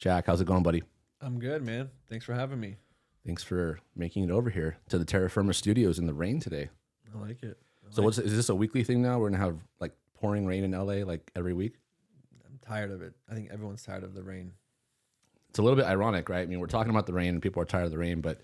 Jack, how's it going, buddy? I'm good, man. Thanks for having me. Thanks for making it over here to the Terra Firma studios in the rain today. I like it. Is this a weekly thing now? We're gonna have like pouring rain in LA like every week. I'm tired of it. I think everyone's tired of the rain. It's a little bit ironic, right? I mean, we're talking about the rain and people are tired of the rain, but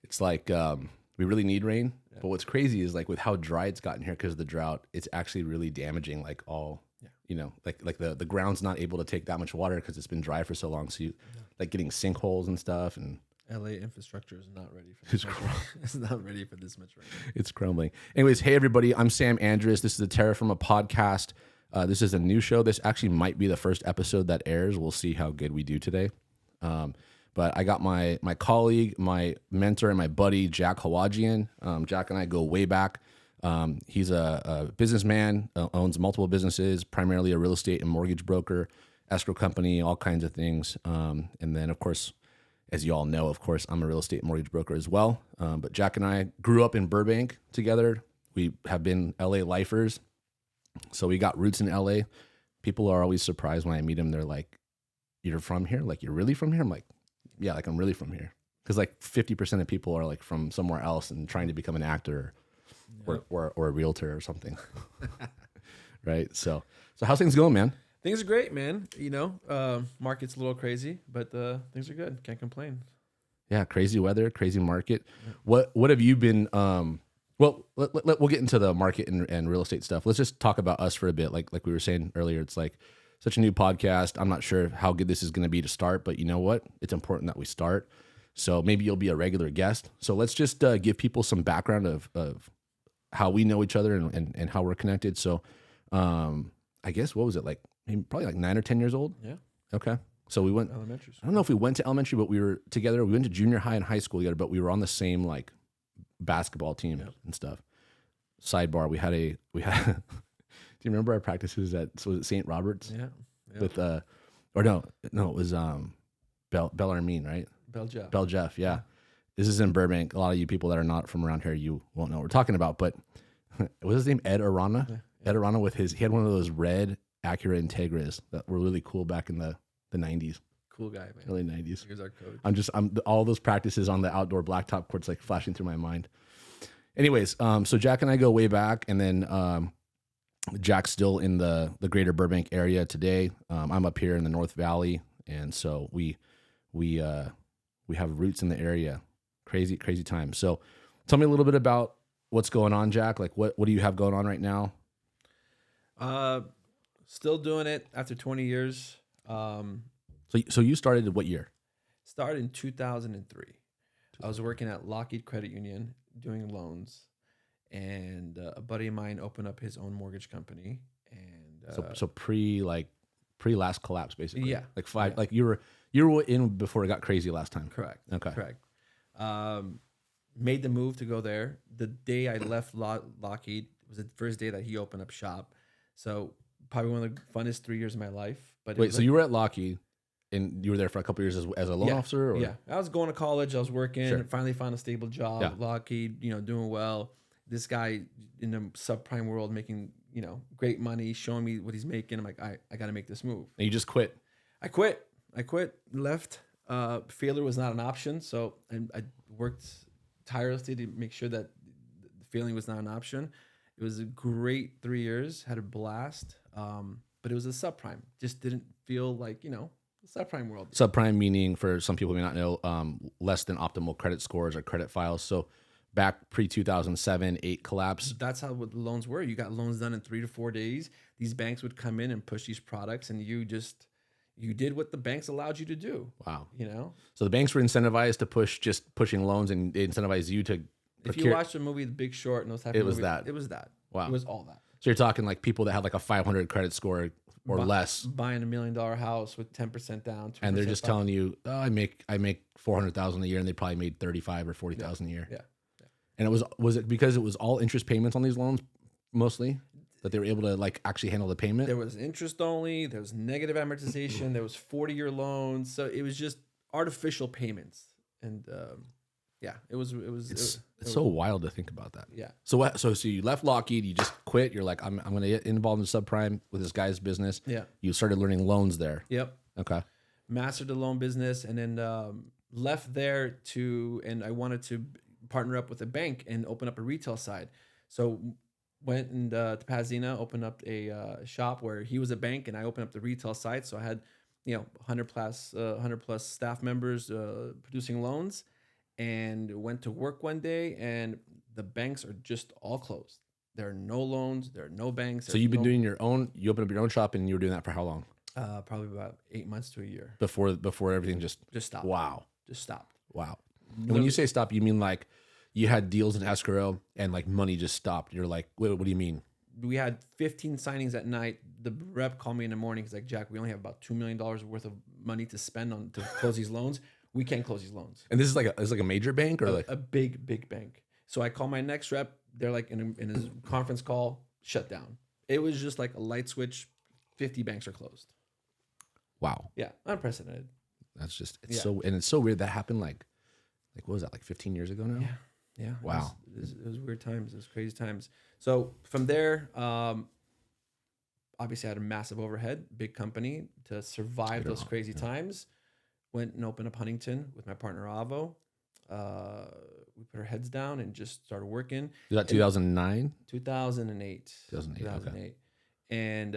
it's like we really need rain. Yeah. But what's crazy is like with how dry it's gotten here because of the drought, it's actually really damaging like all, you know, like the ground's not able to take that much water because it's been dry for so long. So you like getting sinkholes and stuff, and LA infrastructure is not ready for this much rain. It's not ready for this much rain. It's crumbling. Anyways, hey everybody, I'm Sam Andress. This is the Terra Firma podcast. This is a new show. This actually might be the first episode that airs. We'll see how good we do today. But I got my colleague, my mentor, and my buddy, Jack Holwahjian. Jack and I go way back. He's a businessman, owns multiple businesses, primarily a real estate and mortgage broker, escrow company, all kinds of things. And then, of course, as you all know, of course, I'm a real estate and mortgage broker as well. But Jack and I grew up in Burbank together. We have been LA lifers. So we got roots in LA. People are always surprised when I meet them. They're like, "You're from here? Like, you're really from here?" I'm like, "Yeah, like I'm really from here." Because like 50% of people are like from somewhere else and trying to become an actor or a realtor or something. Right? So how's things going, man? Things are great, man. You know, market's a little crazy, but things are good. Can't complain. Yeah, crazy weather, crazy market. Yeah. What have you been? Well, we'll get into the market and real estate stuff. Let's just talk about us for a bit. Like we were saying earlier, it's like such a new podcast. I'm not sure how good this is going to be to start, but you know what? It's important that we start. So maybe you'll be a regular guest. So let's just give people some background of how we know each other and how we're connected. So I guess, what was it, like maybe probably like 9 or 10 years old? Yeah. Okay. So we went, elementary school. I don't know if we went to elementary, but we were together. We went to junior high and high school together, but we were on the same like basketball team and stuff. Sidebar, we had do you remember our practices at, was it St. Robert's? Yeah. With or no, it was Bellarmine, right? Jeff, yeah. This is in Burbank. A lot of you people that are not from around here, you won't know what we're talking about, but what was his name? Ed Arana? Yeah. Ed Arana he had one of those red Acura Integras that were really cool back in the 90s. Cool guy, man. Early 90s. Here's our coach. I'm all those practices on the outdoor blacktop courts like flashing through my mind. Anyways, so Jack and I go way back, and then Jack's still in the greater Burbank area today. I'm up here in the North Valley, and so we have roots in the area. Crazy time. So tell me a little bit about what's going on, Jack. Like what do you have going on right now? Still doing it after 20 years. So you started what year? Started in 2003. I was working at Lockheed Credit Union doing loans, and a buddy of mine opened up his own mortgage company. And so pre last collapse, basically. Yeah, like five. Yeah. Like you were in before it got crazy last time. Correct. Okay. Correct. Made the move to go there. The day I left Lockheed was the first day that he opened up shop. So probably one of the funnest 3 years of my life. But wait, so you were at Lockheed, and you were there for a couple of years as a loan officer? Or? Yeah, I was going to college. I was working. Sure. Finally found a stable job at Lockheed. Doing well. This guy in the subprime world making great money, showing me what he's making. I'm like, I got to make this move. And you just quit? I quit. Left. Failure was not an option, so I worked tirelessly to make sure that failing was not an option. It was a great 3 years. Had a blast. But it was a subprime. Just didn't feel like, the subprime world. Subprime meaning, for some people who may not know, less than optimal credit scores or credit files. So back pre-2007, 8 collapse. That's how what loans were. You got loans done in 3 to 4 days. These banks would come in and push these products, and you did what the banks allowed you to do. Wow. So the banks were incentivized to pushing loans, and they incentivized you to If you watch the movie The Big Short and those type of movies, it was that. Wow. It was all that. So you're talking like people that had like a 500 credit score or less, buying $1 million house with 10% down, and they're just telling you, "Oh, I make $400,000 a year," and they probably made $35,000 or $40,000 a year. Yeah. And was it because it was all interest payments on these loans mostly that they were able to like actually handle the payment? There was interest only. There was negative amortization. There was 40-year loans. So it was just artificial payments, and it was. It's so wild to think about that. Yeah. So you left Lockheed, you just quit. You're like, I'm going to get involved in subprime with this guy's business. Yeah. You started learning loans there. Yep. Okay. mastered the loan business, and then left there and I wanted to partner up with a bank and open up a retail side. So went and to Pasadena, opened up a shop where he was a bank and I opened up the retail side. So I had, 100 plus staff members producing loans, and went to work one day and the banks are just all closed. There are no loans. There are no banks. So you've been doing you opened up your own shop, and you were doing that for how long? Probably about 8 months to a year. Before everything just stopped. Wow. Just stopped. Wow. And when you say stop, you mean like you had deals in escrow and like money just stopped. You're like, wait, what do you mean? We had 15 signings at night. The rep called me in the morning. He's like, Jack, we only have about $2 million worth of money to spend to close these loans. We can't close these loans. And this is it's like a major bank, or like a big bank. So I call my next rep. They're like in his conference call, shut down. It was just like a light switch. 50 banks are closed. Wow. Yeah, unprecedented. That's just it's so weird that happened like what was that, like 15 years ago now? Yeah. Wow. It was weird times. It was crazy times. So from there, obviously I had a massive overhead, big company to survive those crazy times. Went and opened up Huntington with my partner Avo. We put our heads down and just started working. Was that 2009? 2008. 2008. Okay. And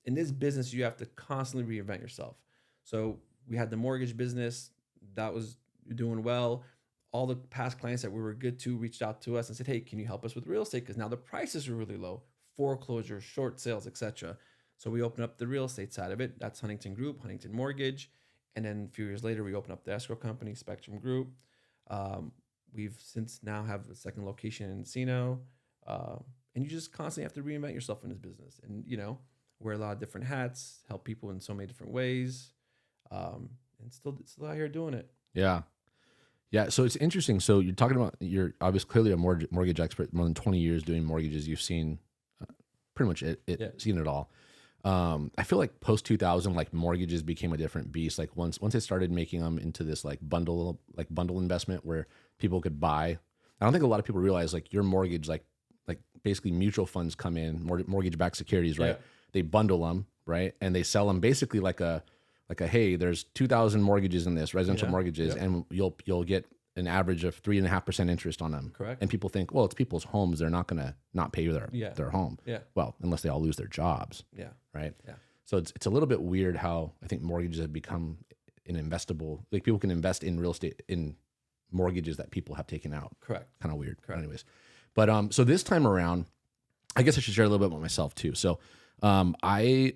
in this business, you have to constantly reinvent yourself. So we had the mortgage business that was doing well. All the past clients that we were good to reached out to us and said, hey, can you help us with real estate? Because now the prices are really low, foreclosures, short sales, etc. So we opened up the real estate side of it. That's Huntington Group, Huntington Mortgage. And then a few years later, we opened up the escrow company, Spectrum Group. We've since now have a second location in Encino. And you just constantly have to reinvent yourself in this business and, wear a lot of different hats, help people in so many different ways. And still out here doing it. Yeah. Yeah. So it's interesting. So you're talking about, you're obviously clearly a mortgage expert, more than 20 years doing mortgages. You've seen pretty much seen it all. I feel like post 2000, like mortgages became a different beast. Like once they started making them into this bundle investment where people could buy. I don't think a lot of people realize like your mortgage, like basically mutual funds come in, mortgage backed securities, right? Yeah. They bundle them, right? And they sell them basically like a, hey, there's 2,000 mortgages in this, residential mortgages, and you'll get an average of 3.5% interest on them. Correct. And people think, well, it's people's homes. They're not going to not pay their home. Yeah. Well, unless they all lose their jobs. Yeah. Right. Yeah. So it's a little bit weird how I think mortgages have become an investable, like people can invest in real estate in mortgages that people have taken out. Correct. Kind of weird. Correct. Anyways. But so this time around, I guess I should share a little bit about myself too. So I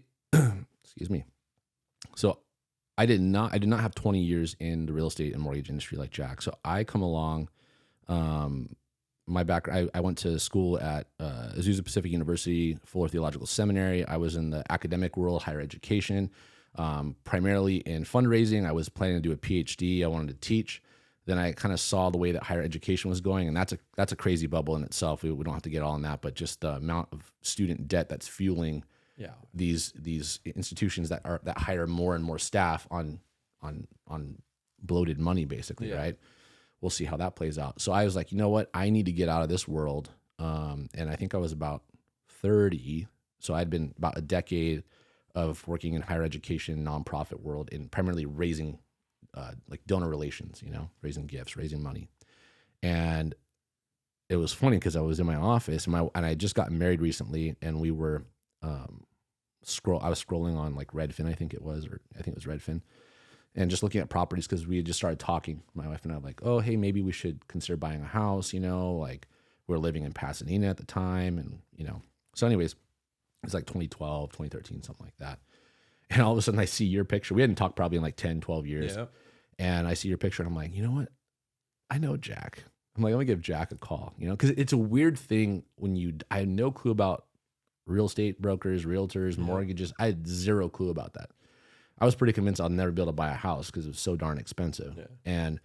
excuse me. So I did not have 20 years in the real estate and mortgage industry like Jack. So I come along, my background, I went to school at Azusa Pacific University, Fuller Theological Seminary. I was in the academic world, higher education, primarily in fundraising. I was planning to do a PhD. I wanted to teach. Then I kind of saw the way that higher education was going, and that's a crazy bubble in itself. We don't have to get all in that, but just the amount of student debt that's fueling these institutions that hire more and more staff on bloated money, basically, right? We'll see how that plays out. So I was like, you know what? I need to get out of this world. And I think I was about 30. So I'd been about a decade of working in higher education, nonprofit world, in primarily raising like donor relations, raising gifts, raising money. And it was funny because I was in my office and I had just gotten married recently, and we were I was scrolling on like Redfin, I think it was Redfin, and just looking at properties because we had just started talking, my wife and I, like, oh, hey, maybe we should consider buying a house, like we were living in Pasadena at the time. And, so anyways, it's like 2012, 2013, something like that. And all of a sudden I see your picture. We hadn't talked probably in like 10, 12 years. Yeah. And I see your picture and I'm like, you know what? I know Jack. I'm like, I'm gonna give Jack a call, because it's a weird thing when I had no clue about real estate brokers, realtors, mortgages. I had zero clue about that. I was pretty convinced I'll never be able to buy a house because it was so darn expensive. Yeah. And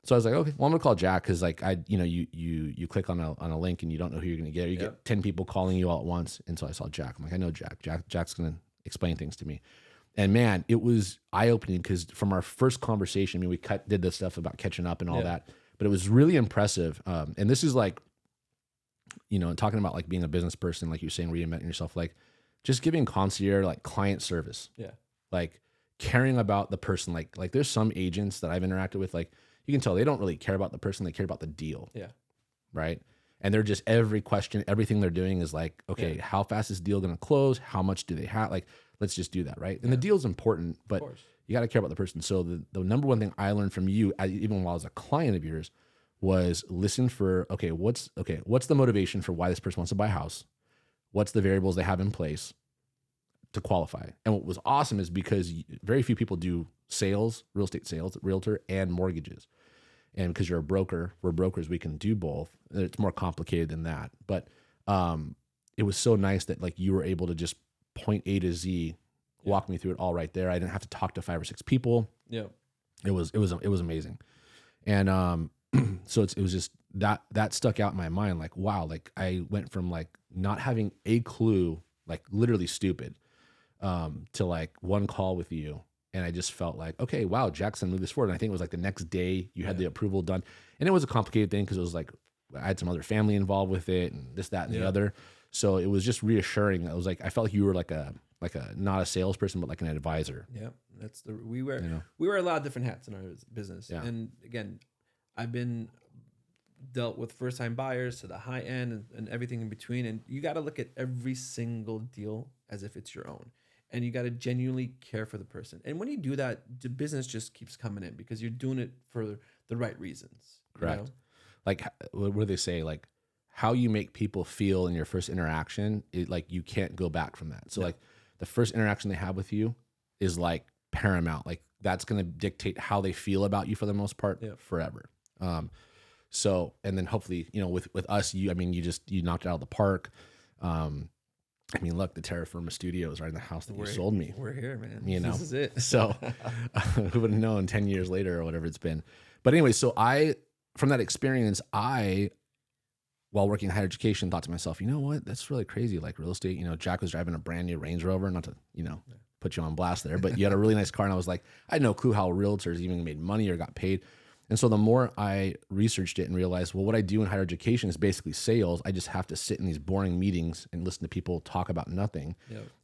so I was like, okay, well, I'm gonna call Jack because like you click on a link and you don't know who you're gonna get. You get 10 people calling you all at once. And so I saw Jack. I'm like, I know Jack. Jack's gonna explain things to me. And man, it was eye-opening because from our first conversation, I mean, we did this stuff about catching up and all that, but it was really impressive. And this is like, talking about like being a business person, like you're saying, reinventing yourself, like just giving concierge, like client service. Yeah. Like caring about the person. Like there's some agents that I've interacted with, like you can tell they don't really care about the person, they care about the deal. Yeah. Right. And they're just every question, everything they're doing is like, okay, how fast is this deal going to close? How much do they have? Like, let's just do that. Right. And the deal's important, but you got to care about the person. So the number one thing I learned from you, even while I was a client of yours, was listen for, what's the motivation for why this person wants to buy a house? What's the variables they have in place to qualify? And what was awesome is because very few people do sales, real estate sales, realtor, and mortgages. And because you're a broker, we're brokers, we can do both. It's more complicated than that. But it was so nice that like you were able to just point A to Z, walk me through it all right there. I didn't have to talk to 5 or 6 people. Yeah. It was amazing. And so it was just that stuck out in my mind. Like, wow, like I went from like not having a clue, like literally stupid, to like one call with you. And I just felt like, okay, wow, Jackson moved this forward. And I think it was like the next day you had the approval done. And it was a complicated thing because it was like, I had some other family involved with it and this, that, and the other. So it was just reassuring. I was like, I felt like you were like a not a salesperson, but like an advisor. Yeah. We wear a lot of different hats in our business. Yeah. And again, I've been dealt with first time buyers to the high end and everything in between. And you got to look at every single deal as if it's your own. And you got to genuinely care for the person. And when you do that, the business just keeps coming in because you're doing it for the right reasons. Correct. You know? Like, what do they say? Like, how you make people feel in your first interaction, like you can't go back from that. So like the first interaction they have with you is like paramount. Like that's going to dictate how they feel about you for the most part forever. So, and then hopefully, you know, with us, you knocked it out of the park. I mean, look, the Terra Firma studio is right in the house that you sold me. We're here, man. You know, this is it. So who would have known 10 years later or whatever it's been. But anyway, so from that experience, while working in higher education, thought to myself, you know what, that's really crazy. Like real estate, you know, Jack was driving a brand new Range Rover, not to, you know, put you on blast there, but you had a really nice car. And I was like, I had no clue how realtors even made money or got paid. And so the more I researched it and realized, well, what I do in higher education is basically sales. I just have to sit in these boring meetings and listen to people talk about nothing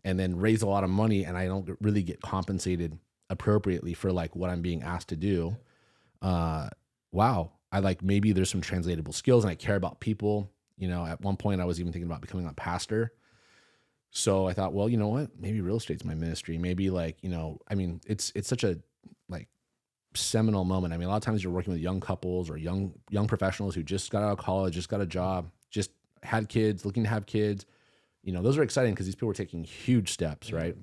and then raise a lot of money. And I don't really get compensated appropriately for like what I'm being asked to do. Wow. I like, maybe there's some translatable skills and I care about people. You know, at one point I was even thinking about becoming a pastor. So I thought, well, you know what, maybe real estate's my ministry. Maybe like, you know, I mean, it's such a like seminal moment. I mean, a lot of times you're working with young couples or young professionals who just got out of college, just got a job, just had kids, looking to have kids. You know, those are exciting because these people are taking huge steps, right?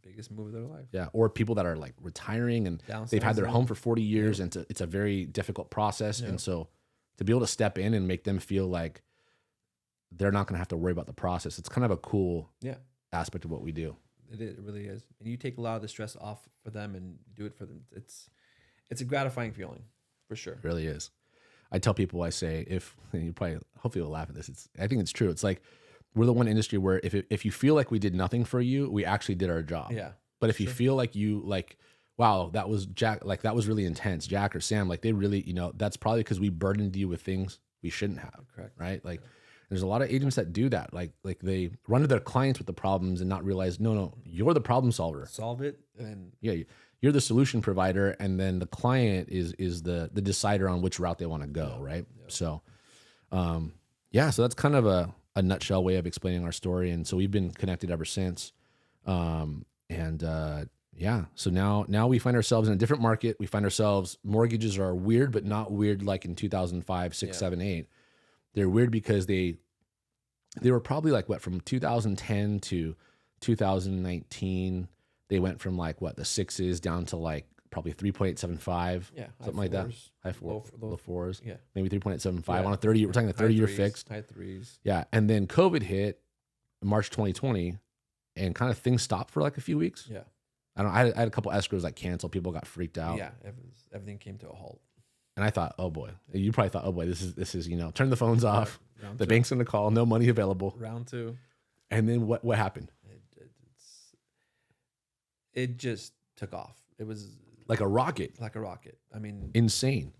Biggest move of their life. Yeah. Or people that are like retiring and they've had their home for 40 years and it's a very difficult process. And so to be able to step in and make them feel like they're not going to have to worry about the process, it's kind of a cool aspect of what we do. It really is. And you take a lot of the stress off for them and do it for them. It's a gratifying feeling for sure. It really is. I tell people, I say, hopefully you'll laugh at this. I think it's true. It's like, we're the one industry where if you feel like we did nothing for you, we actually did our job. Yeah. But if you feel like wow, that was Jack, like that was really intense, Jack or Sam, like they really, you know, that's probably because we burdened you with things we shouldn't have. Correct. Right. Like there's a lot of agents that do that. Like they run to their clients with the problems and not realize, no, you're the problem solver. Solve it. And you're the solution provider. And then the client is the decider on which route they want to go. Right. Yeah. So, so that's kind of a nutshell way of explaining our story. And so we've been connected ever since. So now we find ourselves in a different market. We find ourselves, mortgages are weird, but not weird like in 2005, 6, 7, 8. They're weird because they were probably like from 2010 to 2019, they went from like the 6s down to like probably 3.75, something like that. High low fours, maybe 3.75 on a 30. We're talking a 30-year fixed. High threes. Yeah, and then COVID hit March 2020, and kind of things stopped for like a few weeks. Yeah, I had a couple escrows that canceled. People got freaked out. Yeah, everything came to a halt. And I thought, oh boy, you probably thought, oh boy, this is turn the phones off. The bank's gonna call, no money available. Round 2. And then what happened? It just took off. It was like a rocket. I mean, insane.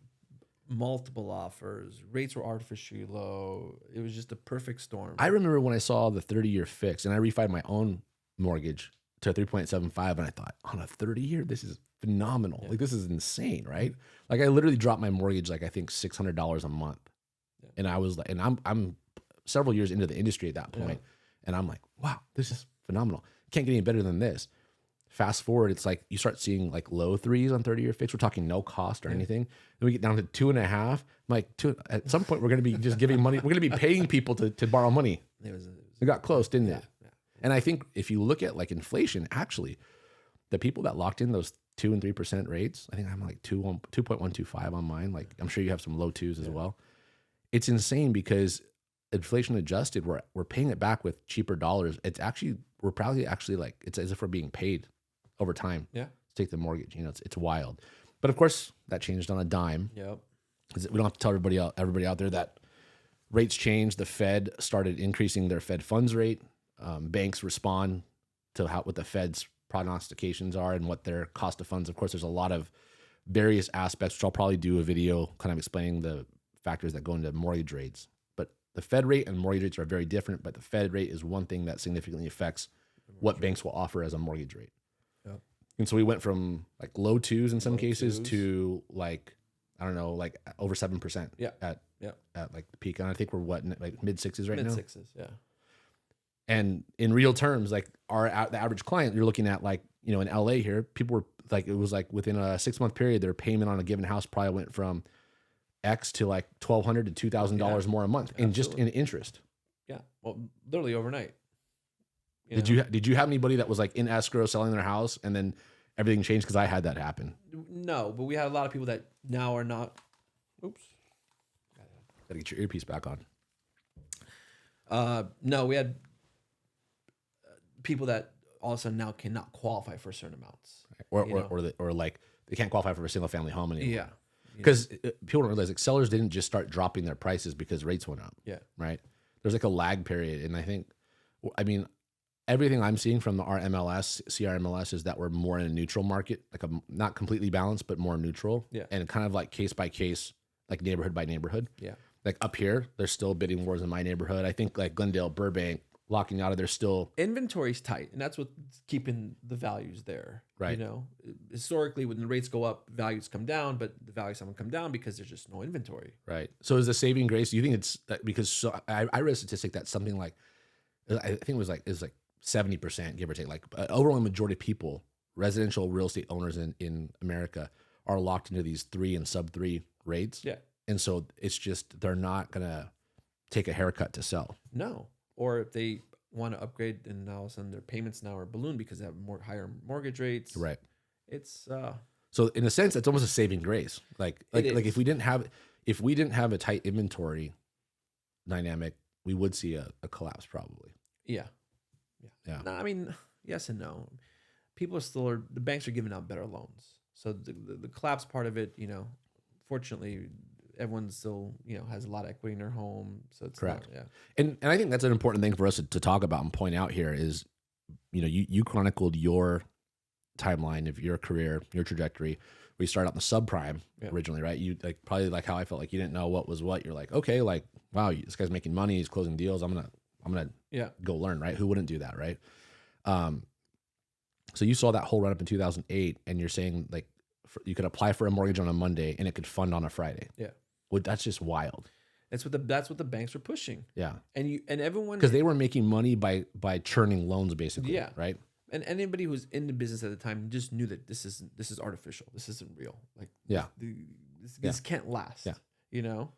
Multiple offers. Rates were artificially low. It was just a perfect storm. I remember when I saw the 30-year fix, and I refied my own mortgage to 3.75, and I thought, on a 30-year, this is phenomenal. Like, this is insane, right? Like, I literally dropped my mortgage, like, I think $600 a month. And I was like, and I'm several years into the industry at that point, and I'm like, wow, this is phenomenal. Can't get any better than this. Fast forward, it's like you start seeing like low threes on 30-year fix. We're talking no cost or anything. Then we get down to 2.5. I'm like, at some point, we're going to be just giving money. We're going to be paying people to borrow money. It got close, didn't it? Yeah. And I think if you look at like inflation, actually, the people that locked in those 2 and 3% rates, I think I'm like 2.125 on mine. Like, I'm sure you have some low twos as well. It's insane because inflation adjusted, we're paying it back with cheaper dollars. It's actually, we're probably actually like, it's as if we're being paid over time to take the mortgage. You know, it's wild. But of course, that changed on a dime. Yep. We don't have to tell everybody out there that rates changed. The Fed started increasing their Fed funds rate. Banks respond to what the Fed's prognostications are and what their cost of funds. Of course, there's a lot of various aspects, which I'll probably do a video kind of explaining the factors that go into mortgage rates. But the Fed rate and mortgage rates are very different, but the Fed rate is one thing that significantly affects what banks will offer as a mortgage rate. Yep. And so we went from like low twos in some cases to like, I don't know, like over 7% at like the peak. And I think we're like mid sixes right now? Mid sixes, yeah. And in real terms, like the average client, you're looking at like, you know, in LA here, people were like, it was like within a 6-month period, their payment on a given house probably went from X to like $1,200 to $2,000 more a month in just in interest. Yeah. Well, literally overnight. Did you have anybody that was like in escrow selling their house and then everything changed? Because I had that happen. No, but we had a lot of people that now are not. Oops. Gotta get your earpiece back on. No, we had people that all of a sudden now cannot qualify for certain amounts. Or like they can't qualify for a single family home anymore. Yeah. Because people don't realize like sellers didn't just start dropping their prices because rates went up. Yeah. Right. There's like a lag period. And I mean, everything I'm seeing from our MLS, CRMLS is that we're more in a neutral market, like not completely balanced, but more neutral. Yeah. And kind of like case by case, like neighborhood by neighborhood. Yeah. Like up here, there's still bidding wars in my neighborhood. I think like Glendale, Burbank, locking out of there still. Inventory's tight, and that's what's keeping the values there. Right. You know, historically, when the rates go up, values come down, but the values haven't come down because there's just no inventory. Right. So is the saving grace, do you think it's because I read a statistic that something like, I think it was like 70%, give or take, like overwhelming majority of people, residential real estate owners in America are locked into these 3 and sub 3 rates. Yeah. And so it's just, they're not going to take a haircut to sell. No. Or if they want to upgrade and all of a sudden their payments now are ballooned because they have higher mortgage rates. Right. It's so in a sense, it's almost a saving grace. Like if we didn't have a tight inventory dynamic, we would see a collapse probably. Yeah. Yeah. No, I mean, yes and no. People the banks are giving out better loans. So the collapse part of it, you know, fortunately, everyone still, you know, has a lot of equity in their home. So it's correct. Yeah. And I think that's an important thing for us to talk about and point out here is, you know, you chronicled your timeline of your career, your trajectory. We started out in the subprime originally, right? You like probably like how I felt like you didn't know what was what. You're like, okay, like, wow, this guy's making money, he's closing deals. I'm gonna go learn, right? Who wouldn't do that, right? So you saw that whole run up in 2008, and you're saying like you could apply for a mortgage on a Monday and it could fund on a Friday. Yeah. Well, that's just wild. That's what the banks were pushing. Yeah. And everyone, because they were making money by churning loans basically. Yeah. Right. And anybody who was in the business at the time just knew that this is artificial. This isn't real. Like this can't last. Yeah. You know.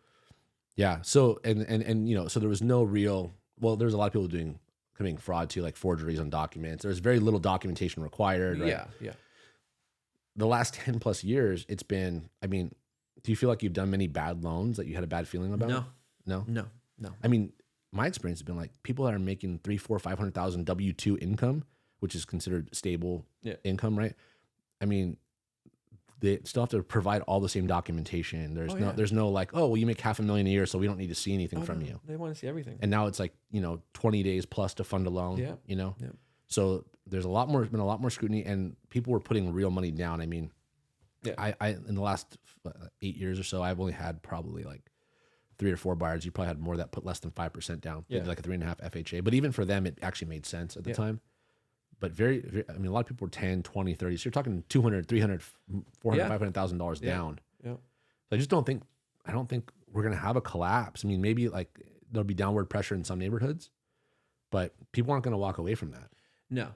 Yeah. So and you know, so there was no real. Well, there's a lot of people committing fraud too, like forgeries on documents. There's very little documentation required. Right? Yeah. Yeah. The last 10 plus years, it's been. I mean, do you feel like you've done many bad loans that you had a bad feeling about? No. I mean, my experience has been like people that are making 300,000, 400,000, 500,000 W-2 income, which is considered stable income, right? I mean, they still have to provide all the same documentation. There's no like, oh, well, you make $500,000 a year, so we don't need to see anything from you. They want to see everything. And now it's like, you know, 20 days plus to fund a loan. Yeah. You know, so there's been a lot more scrutiny, and people were putting real money down. I mean, I in the last 8 years or so, I've only had probably like 3 or 4 buyers. You probably had more that put less than 5% down, maybe like a 3.5 FHA. But even for them, it actually made sense at the time. but I mean, a lot of people were 10, 20, 30. So you're talking 200, 300, 400, Yeah. $500,000 down. Yeah. So I don't think we're going to have a collapse. I mean, maybe like there'll be downward pressure in some neighborhoods, but people aren't going to walk away from that. No.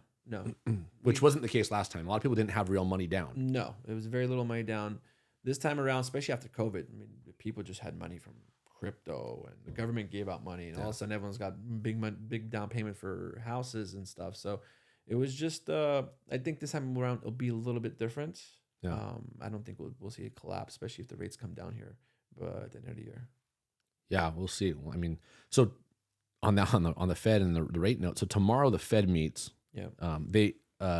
Which wasn't the case last time. A lot of people didn't have real money down. No, it was very little money down. This time around, especially after COVID, I mean, people just had money from crypto, and the government gave out money, and all of a sudden everyone's got big down payment for houses and stuff. So it was just, I think this time around it'll be a little bit different. Yeah. I don't think we'll see a collapse, especially if the rates come down here, but at the end of the year. Yeah, we'll see. I mean, so on the Fed and the rate note. So tomorrow the Fed meets. Yeah.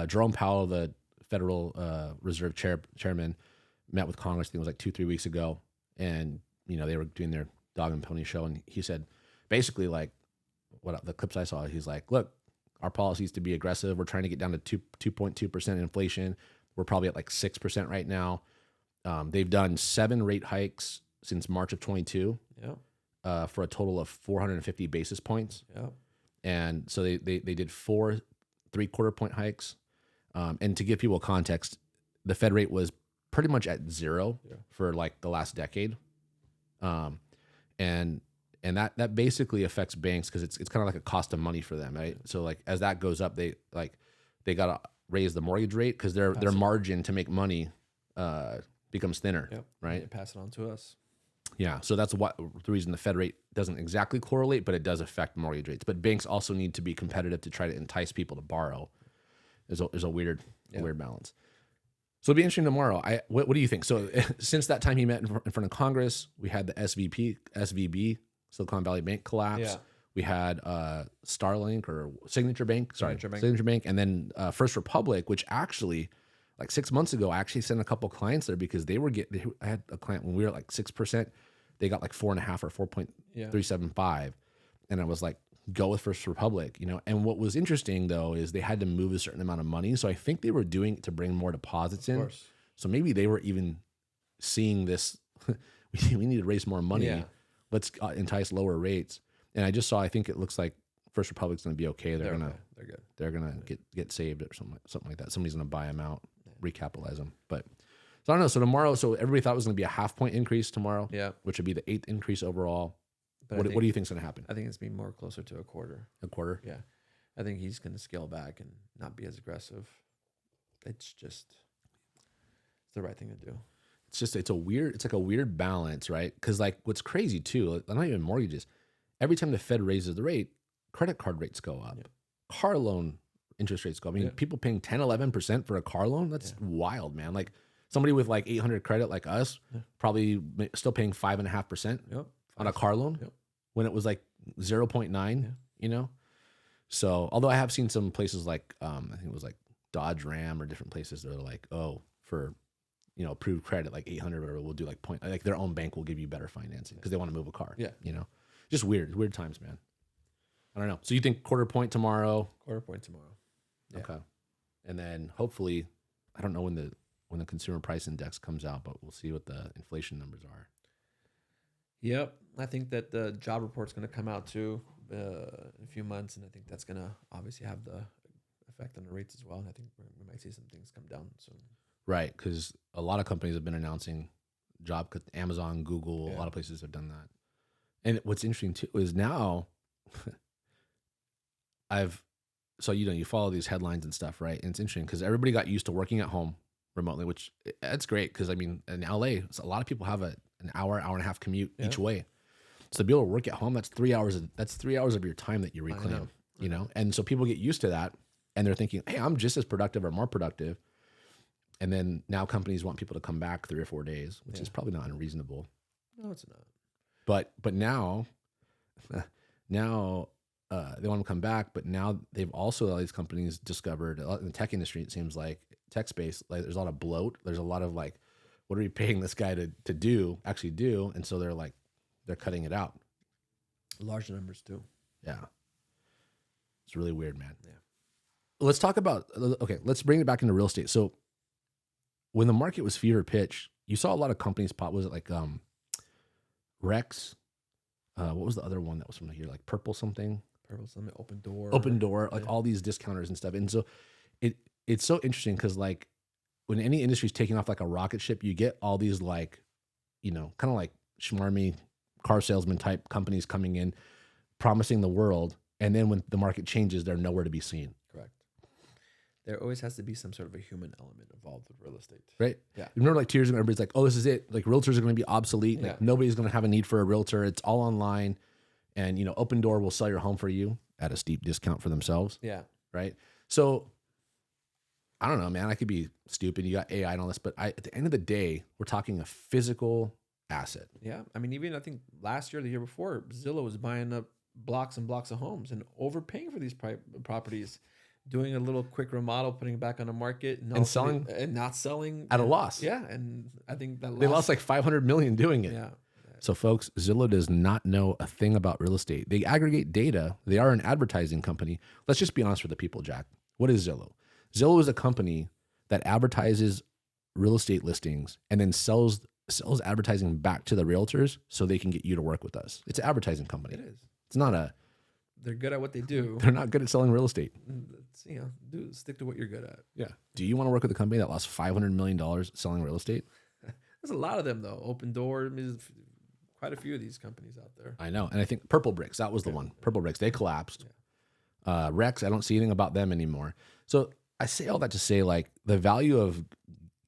Jerome Powell, the Federal Reserve chairman, met with Congress. I think it was like 2-3 weeks ago, and they were doing their dog and pony show, and he said basically like what the clips I saw. He's like, look, our policy is to be aggressive. We're trying to get down to 2.2% inflation. We're probably at like 6% right now. They've done 7 rate hikes since March of 22. Yeah. For a total of 450 basis points. Yeah. And so they did 4 3/4 point hikes. And to give people context, the Fed rate was pretty much at 0 for like the last decade. And that basically affects banks because it's kind of like a cost of money for them, right? So like as that goes up, they got to raise the mortgage rate because their margin to make money becomes thinner, right? They pass it on to us. Yeah, so that's the reason the Fed rate doesn't exactly correlate, but it does affect mortgage rates. But banks also need to be competitive to try to entice people to borrow. There's a weird balance. So it'll be interesting tomorrow. What do you think? So since that time he met in front of Congress, we had the SVB, Silicon Valley Bank collapse. Yeah. We had Starlink or Signature Bank, and then First Republic, which actually, like 6 months ago, I actually sent a couple clients there because I had a client when we were at like 6%, they got like 4.5 or 4.375, and I was like, go with First Republic, And what was interesting though is they had to move a certain amount of money, so I think they were doing it to bring more deposits in. So maybe they were even seeing this. we need to raise more money. Yeah. Let's entice lower rates. And I just saw. I think it looks like First Republic's going to be okay. They're good. They're gonna get saved or something like that. Somebody's going to buy them out, recapitalize them. But so I don't know. So tomorrow, everybody thought it was going to be a 0.5 point increase tomorrow. Yeah. Which would be the 8th increase overall. What do you think is going to happen? I think it's being more closer to a quarter. A quarter? Yeah. I think he's going to scale back and not be as aggressive. It's the right thing to do. It's like a weird balance, right? Because like what's crazy too, not even mortgages. Every time the Fed raises the rate, credit card rates go up. Yep. Car loan interest rates go up. I mean, people paying 10, 11% for a car loan, that's wild, man. Like somebody with like 800 credit like us, probably still paying 5.5% on a car loan when it was like 0.9, So, although I have seen some places like, I think it was like Dodge Ram or different places that are like, for, approved credit, like 800 or whatever, we'll do like their own bank will give you better financing because they want to move a car. Yeah. Just weird times, man. I don't know. So you think quarter point tomorrow? Quarter point tomorrow. Yeah. Okay. And then hopefully, I don't know when the consumer price index comes out, but we'll see what the inflation numbers are. Yep. I think that the job report's going to come out too in a few months, and I think that's going to obviously have the effect on the rates as well. And I think we might see some things come down soon. Right, because a lot of companies have been announcing job cuts. Amazon, Google, a lot of places have done that. And what's interesting too is now, you follow these headlines and stuff, right? And it's interesting because everybody got used to working at home remotely, which that's great because I mean in LA, a lot of people have an hour and a half commute each way. So to be able to work at home, that's 3 hours. That's 3 hours of your time that you reclaim. And so people get used to that, and they're thinking, hey, I'm just as productive or more productive. And then now companies want people to come back 3 or 4 days, which is probably not unreasonable. No, it's not. But now they want to come back. But now they've also, all these companies discovered in the tech industry, it seems like tech space, like there's a lot of bloat. There's a lot of like, what are we paying this guy to actually do? And so they're cutting it out. Large numbers too. Yeah. It's really weird, man. Yeah. Let's talk about, let's bring it back into real estate. So when the market was fever pitch, you saw a lot of companies pop. Was it like Rex? What was the other one that was from here? Like Purple something? Open Door. Like all these discounters and stuff. And so it's so interesting because like when any industry is taking off like a rocket ship, you get all these like, kind of like schmarmy car salesman type companies coming in, promising the world. And then when the market changes, they're nowhere to be seen. Correct. There always has to be some sort of a human element involved with real estate. Right? Yeah. Remember like 2 years ago, everybody's like, oh, this is it. Like realtors are going to be obsolete. Like nobody's going to have a need for a realtor. It's all online. And, Open Door will sell your home for you at a steep discount for themselves. Yeah. Right? So I don't know, man. I could be stupid. You got AI and all this, but at the end of the day, we're talking a physical asset. Yeah. I mean, even I think last year, the year before, Zillow was buying up blocks and blocks of homes and overpaying for these properties, doing a little quick remodel, putting it back on the market, and selling and not selling at a loss. Yeah. And I think that they lost like 500 million doing it. Yeah. So folks, Zillow does not know a thing about real estate. They aggregate data. They are an advertising company. Let's just be honest with the people, Jack. What is Zillow? Zillow is a company that advertises real estate listings and then sells advertising back to the realtors so they can get you to work with us. It's an advertising company. It is. It's not a. They're good at what they do. They're not good at selling real estate. Stick to what you're good at. Yeah. Do you want to work with a company that lost $500 million selling real estate? There's a lot of them though. Open Door, there's quite a few of these companies out there. I know. And I think Purple Bricks, that was the one. Purple Bricks, they collapsed. Rex, I don't see anything about them anymore. So I say all that to say like the value of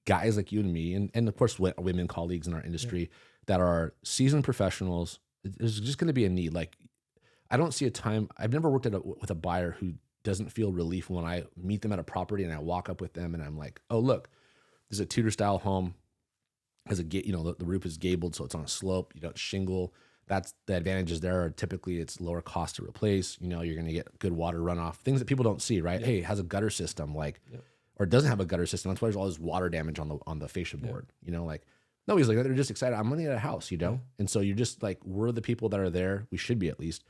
guys like you and me, and of course women colleagues in our industry that are seasoned professionals, there's just going to be a need. Like I don't see a time, I've never worked with a buyer who doesn't feel relief when I meet them at a property and I walk up with them and I'm like, oh, look, this is a Tudor style home. Has the roof is gabled, so it's on a slope. You don't shingle. That's the advantages there are typically it's lower cost to replace. You're going to get good water runoff, things that people don't see, right? Hey, it has a gutter system, or it doesn't have a gutter system. That's why there's all this water damage on the fascia board. Nobody's like that. They're just excited. I'm going to get a house, And so you're just like, we're the people that are there. We should be at least.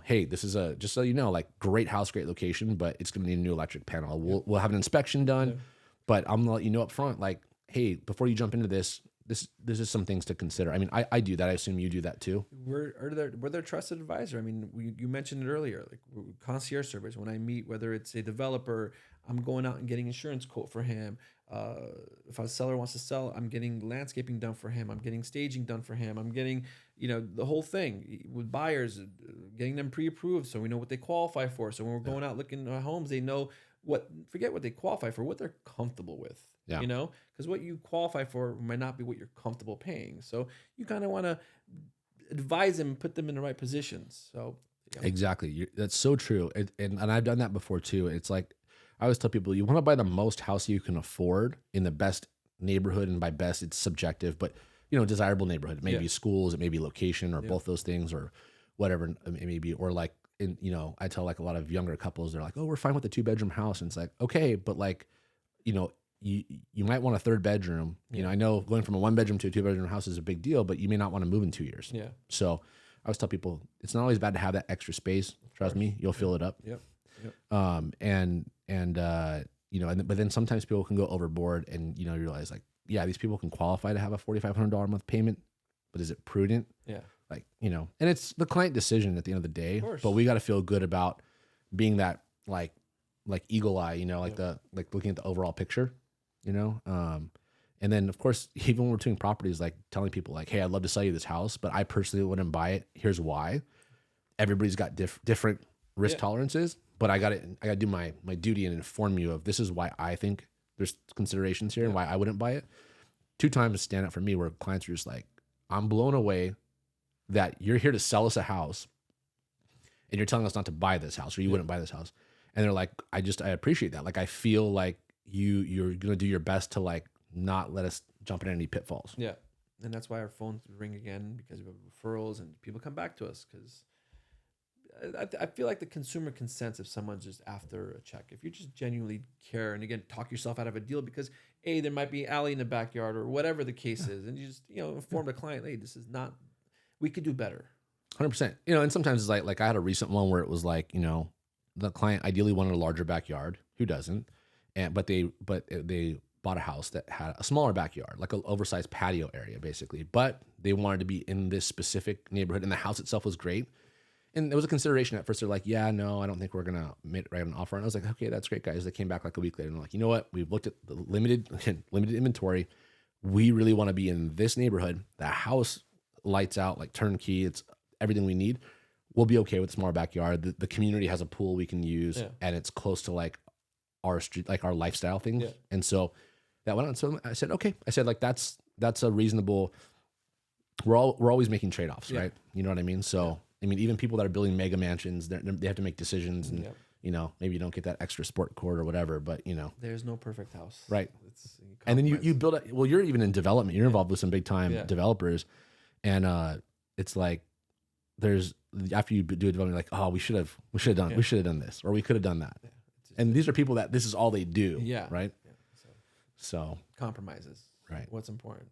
Hey, this is just so you know, like great house, great location, but it's going to need a new electric panel. We'll have an inspection done, but I'm going to let you know up front, like, hey, before you jump into this is some things to consider. I mean, I do that. I assume you do that too. We're their trusted advisor. I mean, you mentioned it earlier, like concierge service. When I meet, whether it's a developer, I'm going out and getting insurance quote for him. If a seller wants to sell, I'm getting landscaping done for him. I'm getting staging done for him. I'm getting, the whole thing with buyers, getting them pre-approved so we know what they qualify for. So when we're going out looking at homes, they know forget what they qualify for, what they're comfortable with. Yeah. Because what you qualify for might not be what you're comfortable paying. So you kind of want to advise them, put them in the right positions. So exactly, that's so true. And I've done that before too. It's like I always tell people, you want to buy the most house you can afford in the best neighborhood, and by best it's subjective, but desirable neighborhood. It may be schools, it may be location, or both those things, or whatever it may be. Or like I tell like a lot of younger couples, they're like, oh, we're fine with the 2-bedroom house, and it's like, okay, but like you might want a 3rd bedroom. I know going from a 1-bedroom to a 2-bedroom house is a big deal, but you may not want to move in 2 years. Yeah. So I always tell people it's not always bad to have that extra space. Trust me, you'll fill it up. Yep. But then sometimes people can go overboard, and you realize like, yeah, these people can qualify to have a $4,500 a month payment, but is it prudent? Yeah. Like, and it's the client decision at the end of the day, but we got to feel good about being that like eagle eye, like looking at the overall picture, and then of course, even when we're doing properties, like telling people like, hey, I'd love to sell you this house, but I personally wouldn't buy it. Here's why. Everybody's got different risk tolerances, but I got to do my duty and inform you of this is why I think there's considerations here and why I wouldn't buy it. 2 times stand out for me where clients are just like, I'm blown away that you're here to sell us a house and you're telling us not to buy this house, or you wouldn't buy this house. And they're like, I appreciate that. Like, I feel like you're going to do your best to like not let us jump in any pitfalls. Yeah. And that's why our phones ring again, because we have referrals and people come back to us, because I feel like the consumer consents if someone's just after a check. If you just genuinely care, and again, talk yourself out of a deal because there might be alley in the backyard or whatever the case is, and you just inform the client, hey, this is not, we could do better. 100%. And sometimes it's like I had a recent one where it was like, the client ideally wanted a larger backyard. Who doesn't? But they bought a house that had a smaller backyard, like an oversized patio area, basically. But they wanted to be in this specific neighborhood, and the house itself was great. and it was a consideration at first. They're like, yeah, no, I don't think we're gonna write an offer. And I was like, okay, that's great, guys. They came back like a week later and they're like, you know what? We've looked at the limited inventory. We really want to be in this neighborhood. The house lights out, like turnkey. It's everything we need. We'll be okay with a smaller backyard. The community has a pool we can use, and it's close to like our street, like our lifestyle things. Yeah. And so that went on. So I said, okay. I said, like, that's a reasonable. We're always making trade-offs, right? You know what I mean? So I mean, even people that are building mega mansions, they have to make decisions, and you know, maybe you don't get that extra sport court or whatever, but you know, there's no perfect house, right? And then you build it. Well, you're even in development. You're involved with some big time developers, and it's like there's after you do a development, you're like, oh, we should have done this, or we could have done that. Yeah. And these are people that this is all they do, right? Yeah. So compromises, right? What's important?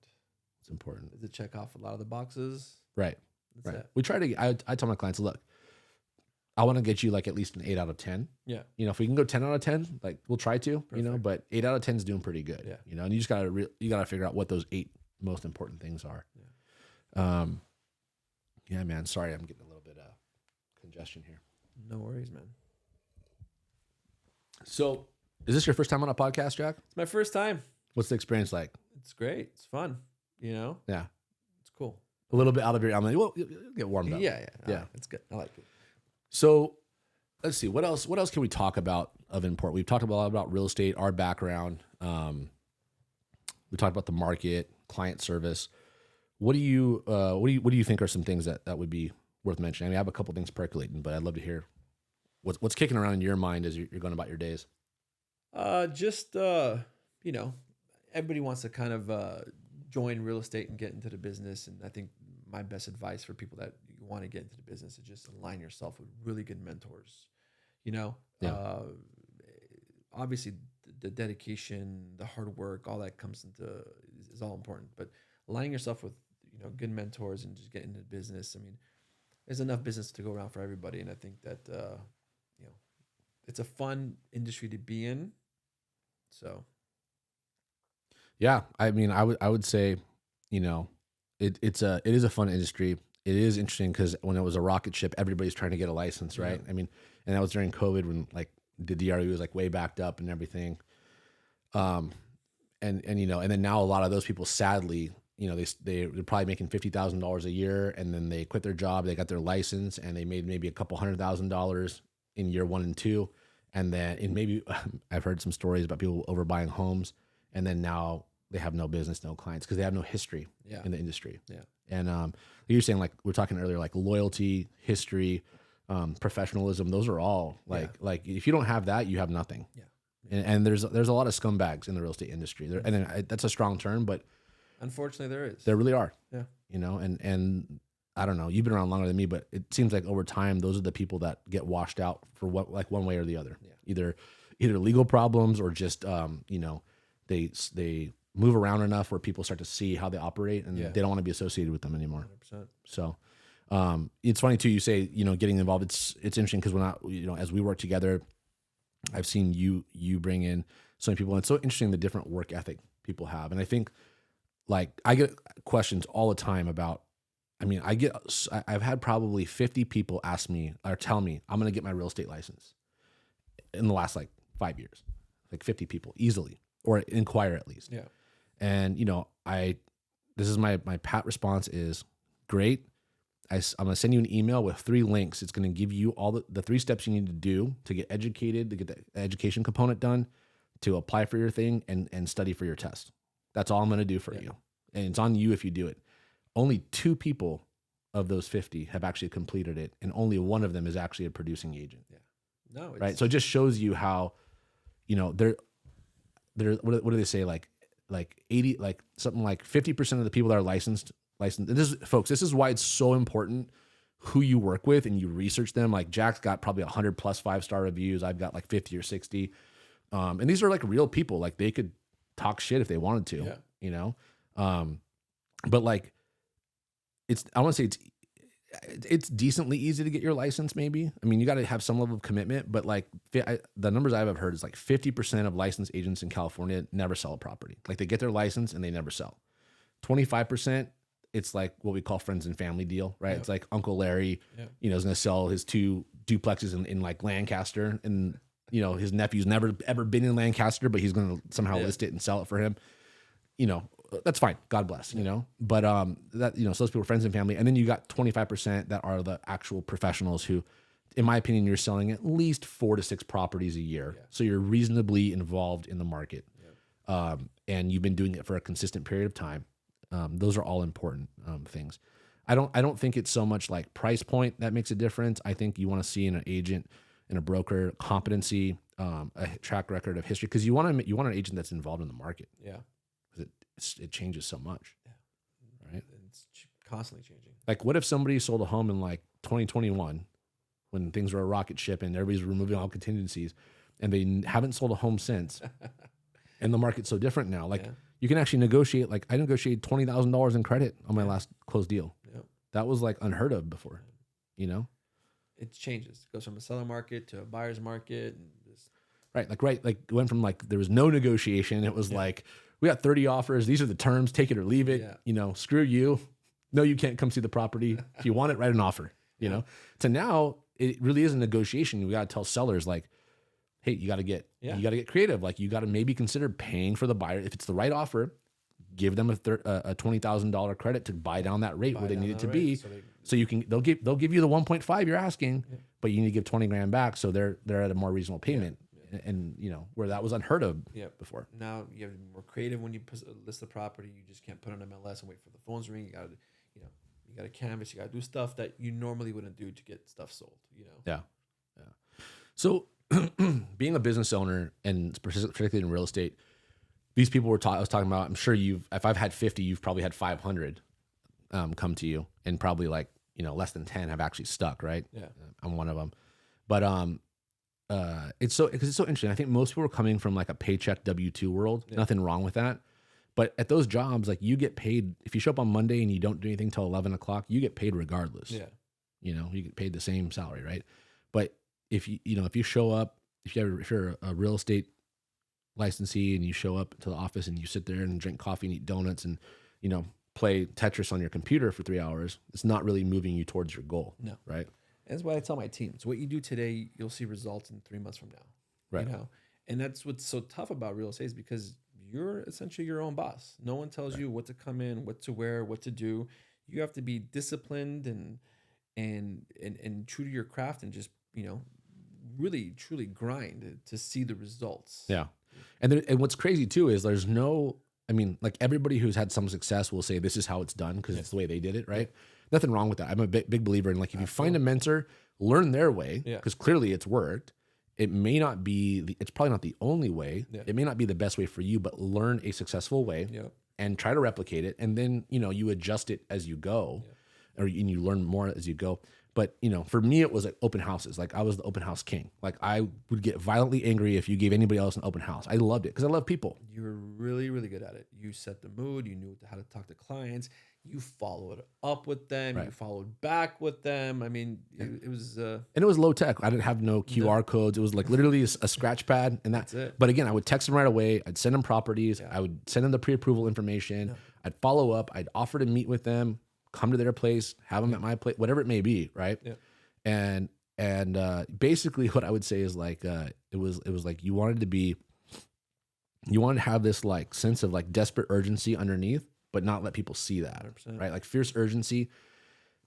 It's important. Does it check off a lot of the boxes? Right. Right. We try to. I tell my clients, look, I want to get you like at least an 8 out of 10. Yeah. You know, if we can go 10 out of 10, like we'll try to. Perfect. You know, but 8 out of 10 is doing pretty good. Yeah. You know, and you just gotta figure out what those 8 most important things are. Yeah. Yeah, man. Sorry, I'm getting a little bit of congestion here. No worries, man. So, is this your first time on a podcast, Jack? It's my first time. What's the experience like? It's great. It's fun. You know. Yeah. It's cool. A little bit out of your element. Well, you'll get warmed up. Yeah. It's good. I like it. So, let's see. What else can we talk about of import? We've talked a lot about real estate, our background. We talked about the market, client service. What do you think are some things that would be worth mentioning? I mean, I have a couple things percolating, but I'd love to hear what's kicking around in your mind as you're going about your days. You know, everybody wants to kind of join real estate and get into the business, and I think my best advice for people that want to get into the business is just align yourself with really good mentors. You know, obviously the dedication, the hard work, all that comes into is all important, but aligning yourself with good mentors and just getting into business. I mean, there's enough business to go around for everybody, and I think that it's a fun industry to be in. So, yeah, I mean, I would say, it is a fun industry. It is interesting because when it was a rocket ship, everybody's trying to get a license, right? I mean, and that was during COVID when like the DRE was like way backed up and everything. And then now a lot of those people, sadly, they're probably making $50,000 a year, and then they quit their job, they got their license, and they made maybe a couple $100,000 in year 1 and 2, and then maybe I've heard some stories about people overbuying homes, and then now they have no business, no clients because they have no history in the industry. Yeah, and you're saying, like we were talking earlier, like loyalty, history, professionalism. Those are all like if you don't have that, you have nothing. Yeah, and there's a lot of scumbags in the real estate industry. That's a strong term, but unfortunately, there is. There really are. Yeah. And I don't know. You've been around longer than me, but it seems like over time, those are the people that get washed out for one way or the other. Yeah. Either legal problems or just they move around enough where people start to see how they operate, and they don't want to be associated with them anymore. 100%. So it's funny too. You say getting involved. It's interesting because as we work together, I've seen you bring in so many people, and it's so interesting the different work ethic people have, and I think. Like I get questions all the time about, I've had probably 50 people ask me or tell me I'm going to get my real estate license in the last like 5 years, like 50 people easily, or inquire at least. Yeah. And this is my pat response is great. I'm going to send you an email with 3 links. It's going to give you all the 3 steps you need to do to get educated, to get the education component done, to apply for your thing and study for your test. That's all I'm going to do for you. And it's on you if you do it. Only 2 people of those 50 have actually completed it. And only one of them is actually a producing agent. Yeah. No. Right. So it just shows you how, they're what do they say? Like 80, like something like 50% of the people that are licensed. And this is why it's so important who you work with and you research them. Like Jack's got probably 100 plus 5-star reviews. I've got like 50 or 60. And these are like real people. Like they could talk shit if they wanted to, but like I want to say it's decently easy to get your license. Maybe, you got to have some level of commitment, but like the numbers I've heard is like 50% of licensed agents in California never sell a property. Like they get their license and they never sell. 25% it's like what we call friends and family deal, right? Yep. It's like Uncle Larry, Yep. is going to sell his 2 duplexes in like Lancaster, and his nephew's never ever been in Lancaster, but he's going to somehow list it and sell it for him. That's fine. God bless, but that, so those people are friends and family. And then you got 25% that are the actual professionals who, in my opinion, you're selling at least 4 to 6 properties a year. Yeah. So you're reasonably involved in the market. Yeah. And you've been doing it for a consistent period of time. Those are all important things. I don't think it's so much like price point that makes a difference. I think you want to see in an agent and a broker competency, a track record of history, because you want an agent that's involved in the market. Yeah. It changes so much. Yeah. Right. It's constantly changing. Like, what if somebody sold a home in like 2021 when things were a rocket ship and everybody's removing all contingencies, and they haven't sold a home since, and the market's so different now? Like, you can actually negotiate. Like, I negotiated $20,000 in credit on my last closed deal. Yep. That was like unheard of before. It changes. It goes from a seller market to a buyer's market. And just... Right. Like it went from like there was no negotiation. It was like, we got 30 offers. These are the terms. Take it or leave it. Yeah. Screw you. No, you can't come see the property. If you want it, write an offer. To now, it really is a negotiation. We got to tell sellers like, hey, you got to get creative. Like, you got to maybe consider paying for the buyer. If it's the right offer, give them a $20,000 credit to buy down that rate where they need it to be. So they'll give you the 1.5 you're asking, but you need to give 20 grand back. So they're at a more reasonable payment. And where that was unheard of before. Now you have to be more creative when you list the property. You just can't put on MLS and wait for the phones to ring. You got to canvas. You got to do stuff that you normally wouldn't do to get stuff sold. Yeah. So being a business owner, and particularly in real estate, these people I was talking about. I'm sure if I've had 50, you've probably had 500 come to you, and probably like less than 10 have actually stuck. Right? Yeah, I'm one of them. But it's so interesting. I think most people are coming from like a paycheck W-2 world. Yeah. Nothing wrong with that. But at those jobs, like, you get paid. If you show up on Monday and you don't do anything till 11 o'clock, you get paid regardless. Yeah. You get paid the same salary, right? But if you show up, if you're a real estate licensee and you show up to the office and you sit there and drink coffee and eat donuts and, play Tetris on your computer for 3 hours, it's not really moving you towards your goal. No. Right? That's what I tell my teams. What you do today, you'll see results in 3 months from now. Right. And that's what's so tough about real estate, is because you're essentially your own boss. No one tells you what to come in, what to wear, what to do. You have to be disciplined and true to your craft, and just, really truly grind to see the results. Yeah. And what's crazy too is there's no, like, everybody who's had some success will say this is how it's done because it's the way they did it, right? Yeah. Nothing wrong with that. I'm a big believer in, like, if you find a mentor, learn their way, because clearly it's worked. It may not be, it's probably not the only way. Yeah. It may not be the best way for you, but learn a successful way and try to replicate it. And then, you adjust it as you go, and you learn more as you go. But, for me, it was like open houses. Like, I was the open house king. Like, I would get violently angry if you gave anybody else an open house. I loved it because I love people. You were really, really good at it. You set the mood. You knew how to talk to clients. You followed up with them. Right. You followed back with them. It was... and it was low tech. I didn't have no QR codes. It was like literally a scratch pad. And that's it. But again, I would text them right away. I'd send them properties. Yeah. I would send them the pre-approval information. Yeah. I'd follow up. I'd offer to meet with them, come to their place, have them at my place, whatever it may be, right? Yeah. And basically what I would say is like, it was like you wanted to have this like sense of like desperate urgency underneath, but not let people see that, 100%. Right? Like fierce urgency,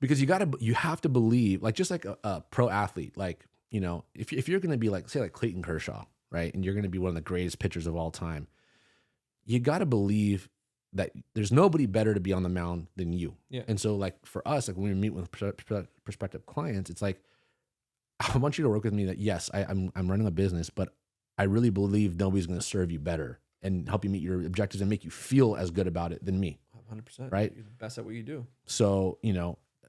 because you have to believe, like, just like a pro athlete, like, if you're going to be like, say like Clayton Kershaw, right? And you're going to be one of the greatest pitchers of all time, you got to believe that there's nobody better to be on the mound than you. Yeah. And so, like, for us, like, when we meet with prospective clients, it's like, I want you to work with me that, yes, I'm running a business, but I really believe nobody's going to serve you better and help you meet your objectives and make you feel as good about it than me. 100%. Right? You're the best at what you do. So,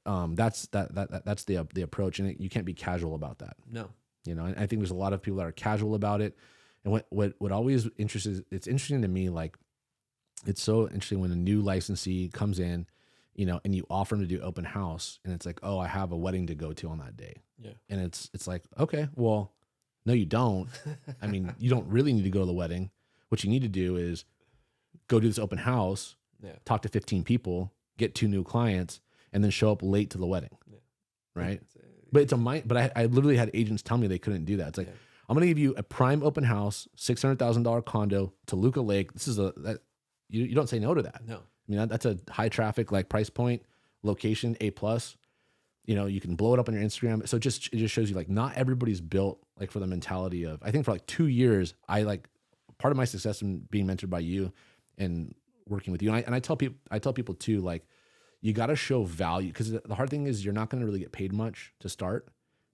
that's the approach, and you can't be casual about that. No. And I think there's a lot of people that are casual about it. And what always it's interesting to me, like, it's so interesting when a new licensee comes in, and you offer them to do open house, and it's like, oh, I have a wedding to go to on that day. Yeah. And it's like, okay, well, no, you don't. You don't really need to go to the wedding. What you need to do is go do this open house, talk to 15 people, get 2 new clients, and then show up late to the wedding, right? It's, But it's a mind. But I literally had agents tell me they couldn't do that. It's like, I'm going to give you a prime open house, $600,000 condo, Toluca Lake. This is you don't say no to that. No. I mean, that's a high traffic, like price point, location, A plus. You know, you can blow it up on your Instagram. So it just shows you like not everybody's built like for the mentality of, I think for like 2 years, part of my success in being mentored by you and working with you. And I tell people too, like, you got to show value, because the hard thing is you're not going to really get paid much to start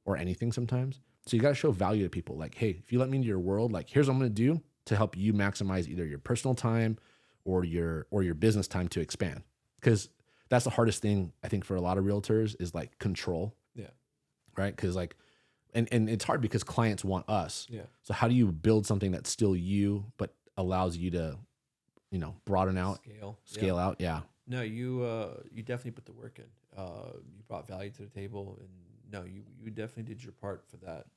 or anything sometimes. So you got to show value to people. Like, hey, if you let me into your world, like, here's what I'm going to do to help you maximize either your personal time or your business time to expand. Because that's the hardest thing, I think, for a lot of realtors is like control. Yeah. Right. Because like, and it's hard because clients want us. Yeah. So how do you build something that's still you, but allows you to, broaden out, scale out? Yeah. No, you definitely put the work in. You brought value to the table, and no, you definitely did your part for that.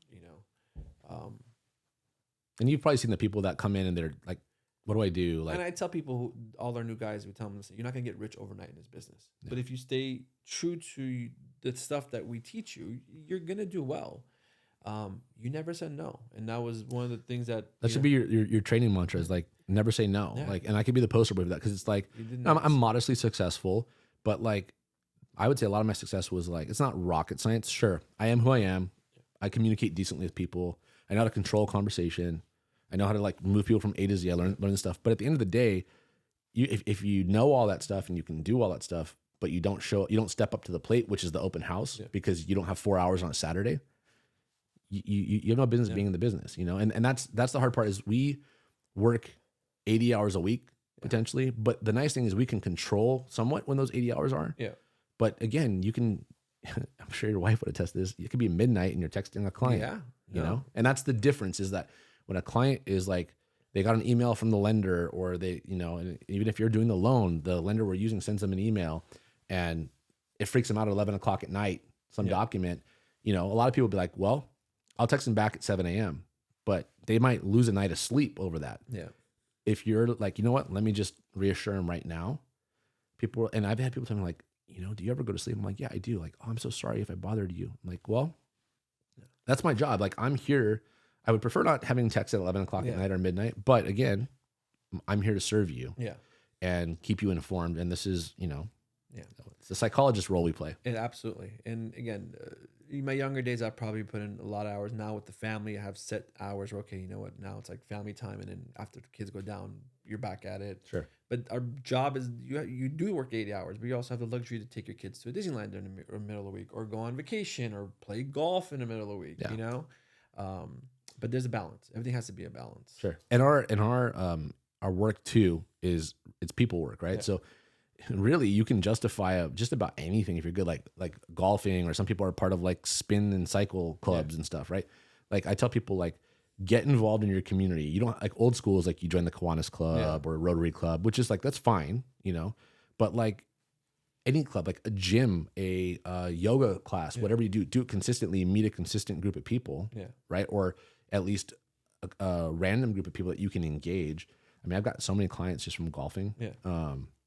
And you've probably seen the people that come in and they're like, what do I do? Like, and I tell people, all our new guys, we tell them, listen, you're not gonna get rich overnight in this business, but if you stay true to the stuff that we teach you, you're gonna do well. You never said no, and that was one of the things that should be your training mantra, is like, never say no. Yeah. Like, and I could be the poster boy for that, because it's like, I'm modestly successful, but like, I would say a lot of my success was like, it's not rocket science. Sure, I am who I am. I communicate decently with people. I know how to control conversation. I know how to like move people from A to Z. I learn this stuff. But at the end of the day, if you know all that stuff and you can do all that stuff, but you don't step up to the plate, which is the open house, because you don't have 4 hours on a Saturday, you have no business being in the business, And that's the hard part, is we work 80 hours a week potentially, but the nice thing is we can control somewhat when those 80 hours are. Yeah. But again, you can, I'm sure your wife would attest to this. It could be midnight and you're texting a client. Yeah. You know? And that's the difference, is that when a client is like, they got an email from the lender, or they, and even if you're doing the loan, the lender we're using sends them an email and it freaks them out at 11 o'clock at night, some document, a lot of people will be like, well, I'll text them back at 7 a.m., but they might lose a night of sleep over that. Yeah. If you're like, you know what, let me just reassure them right now. And I've had people tell me like, do you ever go to sleep? I'm like, yeah, I do. Like, oh, I'm so sorry if I bothered you. I'm like, well, that's my job. Like, I'm here. I would prefer not having text at 11 o'clock at night or midnight. But again, I'm here to serve you and keep you informed. And this is, it's the psychologist role we play. Absolutely. And again, in my younger days, I probably put in a lot of hours. Now with the family, I have set hours where, okay, you know what? Now it's like family time. And then after the kids go down, you're back at it. Sure. But our job is, you do work 80 hours, but you also have the luxury to take your kids to a Disneyland in the middle of the week, or go on vacation, or play golf in the middle of the week, But there's a balance. Everything has to be a balance. Sure. And our work too it's people work, right? Yeah. So really, you can justify just about anything if you're good, like golfing, or some people are part of like spin and cycle clubs and stuff, right? Like, I tell people, like, get involved in your community. You don't, like, old school is like you join the Kiwanis Club or Rotary Club, which is like, that's fine, but like any club, like a gym, a yoga class, whatever you do it consistently, meet a consistent group of people, right? Or at least a random group of people that you can engage. I mean, I've got so many clients just from golfing.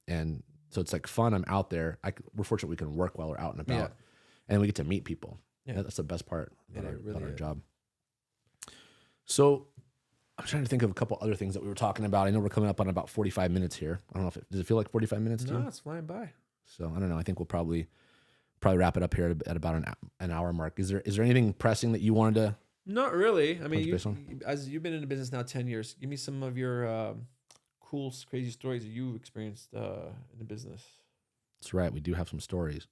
And so it's like fun. I'm out there. We're fortunate we can work while we're out and about, and we get to meet people. That's the best part about our job. So I'm trying to think of a couple other things that we were talking about. I know we're coming up on about 45 minutes here. I don't know does it feel like 45 minutes to you? No, it's flying by. So I don't know. I think we'll probably wrap it up here at about an hour mark. Is there anything pressing that you wanted to? Not really. I mean, as you've been in the business now 10 years, give me some of your cool, crazy stories that you experienced in the business. That's right. We do have some stories.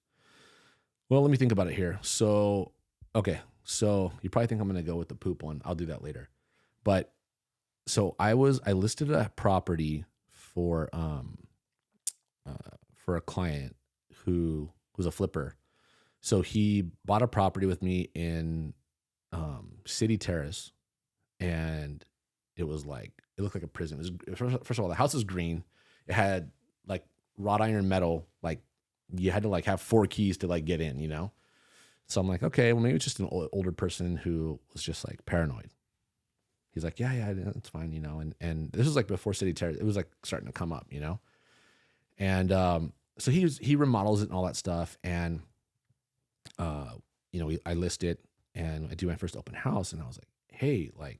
Well, let me think about it here. So, okay. So you probably think I'm going to go with the poop one. I'll do that later. But so I listed a property for a client who was a flipper. So he bought a property with me in City Terrace, and it looked like a prison. It was, first of all, the house is green. It had like wrought iron metal, like you had to like have 4 keys to like get in, So I'm like, okay, well, maybe it's just an older person who was just like paranoid. He's like, yeah, it's fine, And this was like before City Terrace. It was like starting to come up, And so he remodels it and all that stuff. And, I list it and I do my first open house. And I was like, hey, like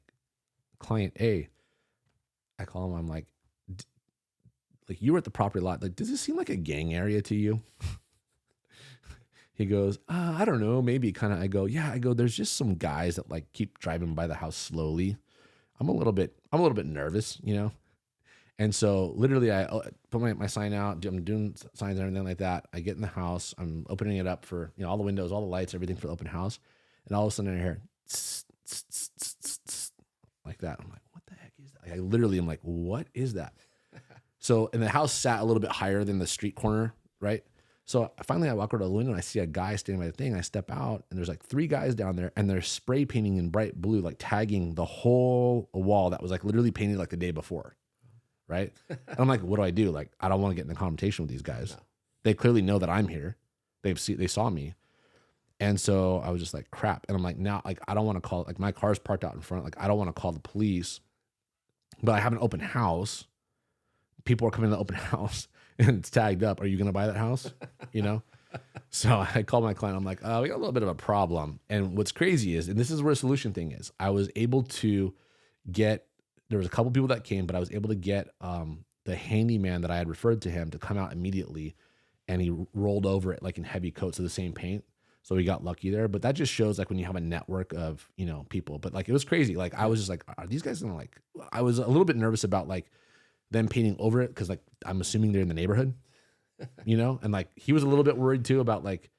client A, I call him. I'm like, like you were at the property lot. Like, does this seem like a gang area to you? He goes, I don't know, maybe kind of. I go, yeah. I go, there's just some guys that like keep driving by the house slowly. I'm a little bit nervous, And so literally I put my sign out. I'm doing signs and everything like that. I get in the house. I'm opening it up for, all the windows, all the lights, everything for the open house. And all of a sudden I hear tss, tss, tss, tss, tss, like that. I'm like, what the heck is that? I literally am like, what is that? So, and the house sat a little bit higher than the street corner, right? So finally I walk over to the window and I see a guy standing by the thing. I step out and there's like 3 guys down there and they're spray painting in bright blue, like tagging the whole wall that was like literally painted like the day before. Right. And I'm like, what do I do? Like, I don't want to get in a confrontation with these guys. No. They clearly know that I'm here. They saw me. And so I was just like, crap. And I'm like, now, like, I don't want to call, like my car's parked out in front. Like, I don't want to call the police, but I have an open house. People are coming to the open house and it's tagged up. Are you going to buy that house? So I called my client. I'm like, we got a little bit of a problem. And what's crazy is, and this is where a solution thing is, I was able to there was a couple people that came, but I was able to get the handyman that I had referred to him to come out immediately. And he rolled over it like in heavy coats of the same paint. So we got lucky there. But that just shows like when you have a network of, people. But like it was crazy. Like I was just like, are these guys gonna like, I was a little bit nervous about like them painting over it because like I'm assuming they're in the neighborhood, and like he was a little bit worried too about like,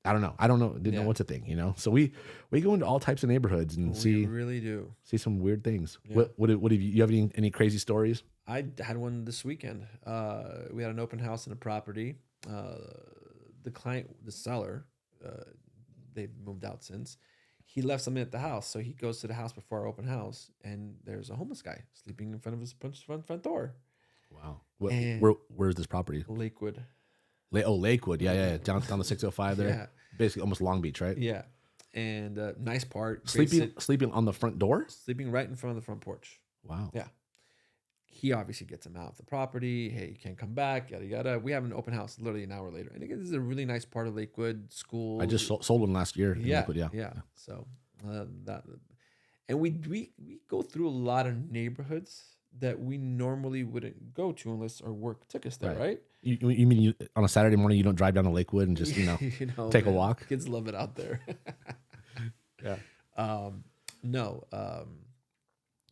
I don't know, didn't know what to think, So we go into all types of neighborhoods and we really do see some weird things. Yeah. What have you have any crazy stories? I had one this weekend. We had an open house in a property. The seller, they've moved out since. He left something at the house, so he goes to the house before our open house, and there's a homeless guy sleeping in front of his front door. Wow. Where's this property? Lakewood. Lakewood. Yeah. Down the 605 there. Yeah. Basically almost Long Beach, right? Yeah. And nice part. Sleeping on the front door? Sleeping right in front of the front porch. Wow. Yeah. He obviously gets him out of the property. Hey, you can't come back, yada, yada. We have an open house literally an hour later. And again, this is a really nice part of Lakewood school. I just sold one last year in Lakewood, yeah. So and we go through a lot of neighborhoods that we normally wouldn't go to unless our work took us there, right? You mean on a Saturday morning you don't drive down to Lakewood and just take a walk? Kids love it out there. Yeah.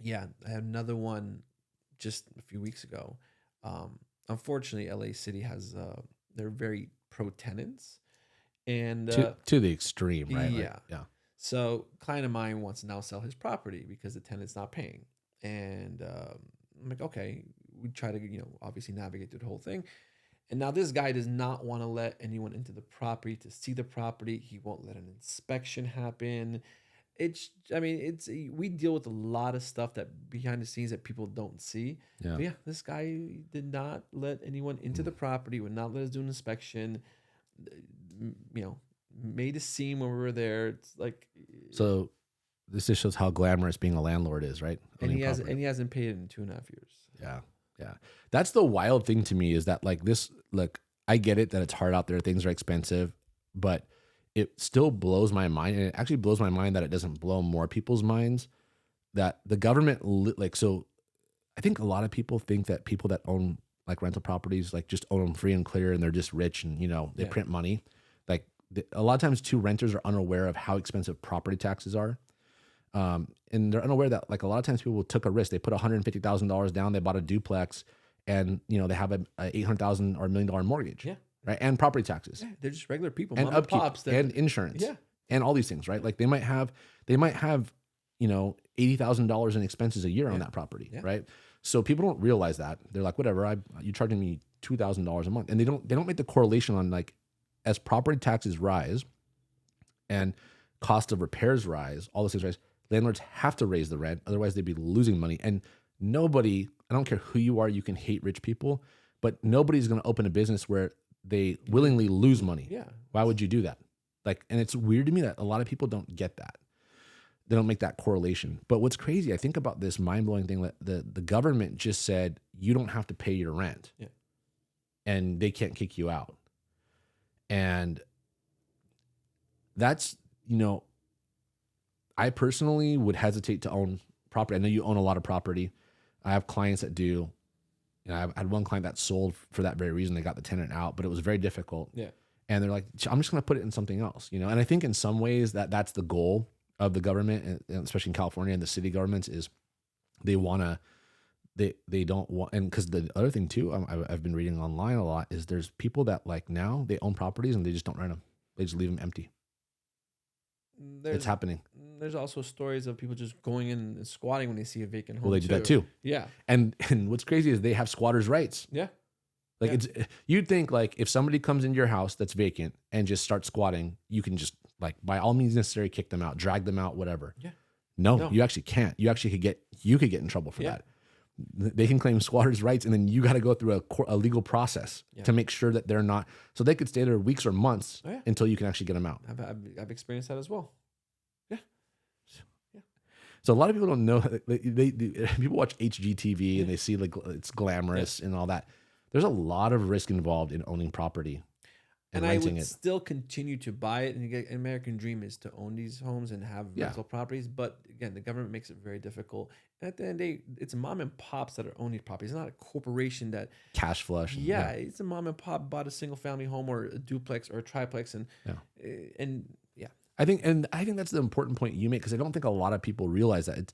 Yeah, I had another one just a few weeks ago. Unfortunately, LA City has they're very pro tenants, and to the extreme, right? Yeah, yeah. So, a client of mine wants to now sell his property because the tenant's not paying, and I'm like, okay, we try to obviously navigate through the whole thing, and now this guy does not want to let anyone into the property to see the property. He won't let an inspection happen. We deal with a lot of stuff that behind the scenes that people don't see. Yeah. But yeah, this guy did not let anyone into the property, would not let us do an inspection, made a scene when we were there. It's like, so this just shows how glamorous being a landlord is, right? And he hasn't paid it in 2.5 years. Yeah. Yeah. That's the wild thing to me is that like this, look, I get it that it's hard out there. Things are expensive, but it still blows my mind. And it actually blows my mind that it doesn't blow more people's minds that the government, so I think a lot of people think that people that own like rental properties, like just own them free and clear and they're just rich and, they print money. Like a lot of times too, renters are unaware of how expensive property taxes are. And they're unaware that like a lot of times people took a risk. They put $150,000 down, they bought a duplex and, they have a $800,000 or $1 million mortgage. Yeah. Right. And property taxes. Yeah, they're just regular people. And upkeep and insurance. Yeah. And all these things, right? Like they might have, $80,000 in expenses a year on that property. Yeah. Right. So people don't realize that. They're like, whatever, you're charging me $2,000 a month. And they don't make the correlation on like, as property taxes rise and cost of repairs rise, all those things rise, landlords have to raise the rent. Otherwise they'd be losing money. And nobody, I don't care who you are, you can hate rich people, but nobody's going to open a business where they willingly lose money. Yeah. Why would you do that? Like, and it's weird to me that a lot of people don't get that. They don't make that correlation. But what's crazy, I think about this mind-blowing thing that the government just said, you don't have to pay your rent. Yeah. and they can't kick you out. And that's, I personally would hesitate to own property. I know you own a lot of property. I have clients that do. I had one client that sold for that very reason. They got the tenant out, but it was very difficult. Yeah. And they're like, I'm just going to put it in something else, And I think in some ways that's the goal of the government, and especially in California and the city governments, is they want to, they don't want, and because the other thing too, I've been reading online a lot, is there's people that like now they own properties and they just don't rent them. They just leave them empty. It's happening. There's also stories of people just going in and squatting when they see a vacant home. Well, they do that too. Yeah. And what's crazy is they have squatters' rights. Yeah. Like you'd think like if somebody comes into your house that's vacant and just starts squatting, you can just like by all means necessary kick them out, drag them out, whatever. Yeah. No, you actually can't. You actually could get in trouble for that. They can claim squatters' rights, and then you got to go through a legal process to make sure that they're not. So they could stay there weeks or months until you can actually get them out. I've experienced that as well. Yeah. So a lot of people don't know. They people watch HGTV and they see like it's glamorous and all that. There's a lot of risk involved in owning property and renting it. Still continue to buy it. And an American dream is to own these homes and have rental properties. But again, the government makes it very difficult. And at the end of the day, it's mom and pops that are owning properties. It's not a corporation that cash flush. Yeah, it's a mom and pop bought a single family home or a duplex or a triplex, and I think that's the important point you make, because I don't think a lot of people realize that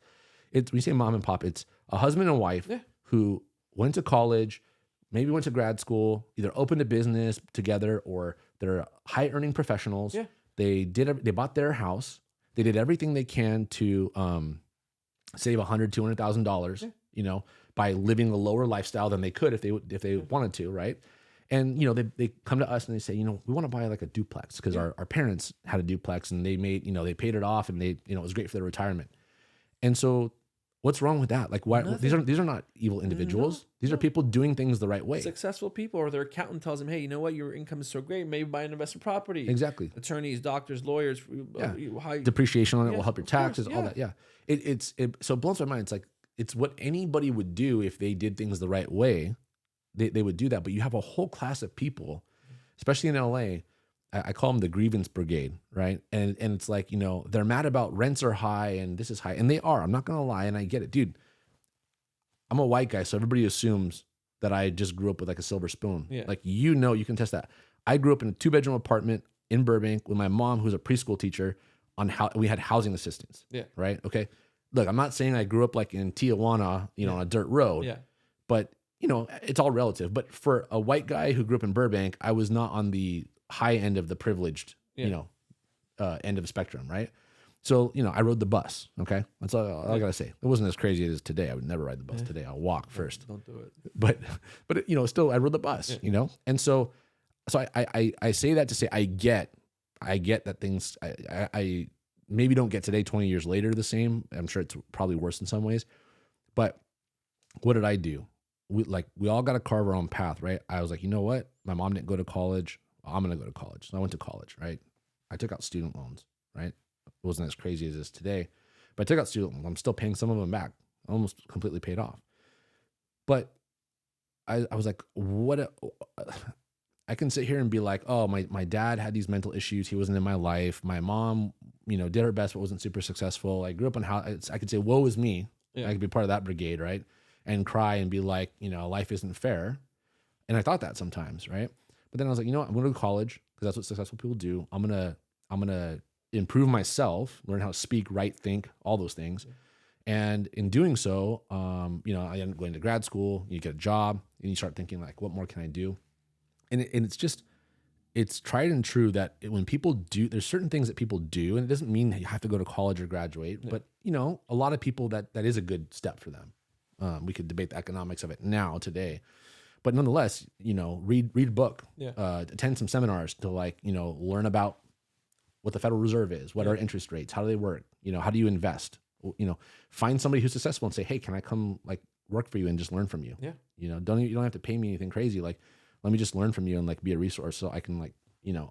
it's when you say mom and pop, it's a husband and wife who went to college, maybe went to grad school, either opened a business together, or they're high earning professionals. Yeah. They bought their house. They did everything they can to save $100,000-$200,000, by living a lower lifestyle than they could if they wanted to, right? And they come to us and they say, we want to buy like a duplex because our parents had a duplex and they made, they paid it off, and they, it was great for their retirement. And so what's wrong with that? Like, why? These are not evil individuals. These are people doing things the right way. Successful people, or their accountant tells them, hey, you know what? Your income is so great. Maybe buy an investment property. Exactly. Attorneys, doctors, lawyers. Depreciation on it will help your taxes, all that. Yeah. So it blows my mind. It's like, it's what anybody would do if they did things the right way. They would do that. But you have a whole class of people, especially in LA, I call them the grievance brigade, right? And it's like, they're mad about rents are high and this is high. And they are. I'm not going to lie. And I get it. Dude, I'm a white guy, so everybody assumes that I just grew up with like a silver spoon. Yeah. Like, you can test that. I grew up in a 2-bedroom apartment in Burbank with my mom, who's a preschool teacher, on how we had housing assistance. Yeah. Right? Okay. Look, I'm not saying I grew up like in Tijuana, on a dirt road. Yeah. But, it's all relative. But for a white guy who grew up in Burbank, I was not on the high end of the privileged, end of the spectrum, right? So, I rode the bus, okay? That's all I got to say. It wasn't as crazy as it is today. I would never ride the bus today. I'll walk first. Don't do it. But still, I rode the bus, And so I say that to say I get that things, I maybe don't get today 20 years later the same. I'm sure it's probably worse in some ways. But what did I do? We all got to carve our own path, right? I was like, you know what? My mom didn't go to college. I'm going to go to college. So I went to college, right? I took out student loans, right? It wasn't as crazy as it is today, but I took out student loans. I'm still paying some of them back. Almost completely paid off. But I was like, I can sit here and be like, oh, my dad had these mental issues. He wasn't in my life. My mom, did her best, but wasn't super successful. I grew up in how I could say, woe is me. Yeah. I could be part of that brigade, right? And cry and be like, life isn't fair. And I thought that sometimes, right? But then I was like, I'm going to go to college because that's what successful people do. I'm gonna improve myself, learn how to speak, write, think, all those things. And in doing so, I ended up going to grad school. You get a job, and you start thinking like, what more can I do? And it's tried and true that when people do, there's certain things that people do, and it doesn't mean you have to go to college or graduate. Yeah. But a lot of people that is a good step for them. We could debate the economics of it now today. But nonetheless, read a book, attend some seminars to learn about what the Federal Reserve is, what are interest rates, how do they work, how do you invest, find somebody who's successful and say, hey, can I come work for you and just learn from you? Yeah. You don't have to pay me anything crazy. Let me just learn from you and be a resource so I can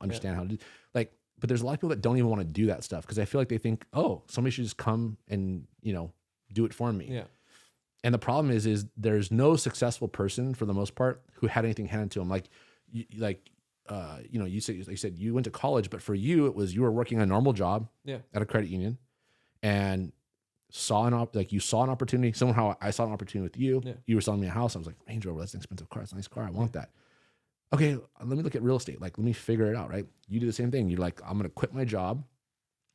understand how to do but there's a lot of people that don't even want to do that stuff because I feel like they think, oh, somebody should just come and, do it for me. Yeah. And the problem is there's no successful person for the most part who had anything handed to them. Like, you said you went to college, but for you, it was you were working a normal job at a credit union and saw you saw an opportunity. Somehow I saw an opportunity with you. Yeah. You were selling me a house. I was like, Range Rover, that's an expensive car. It's a nice car. I want that. Okay, let me look at real estate. Like, let me figure it out, right? You do the same thing. You're like, I'm going to quit my job.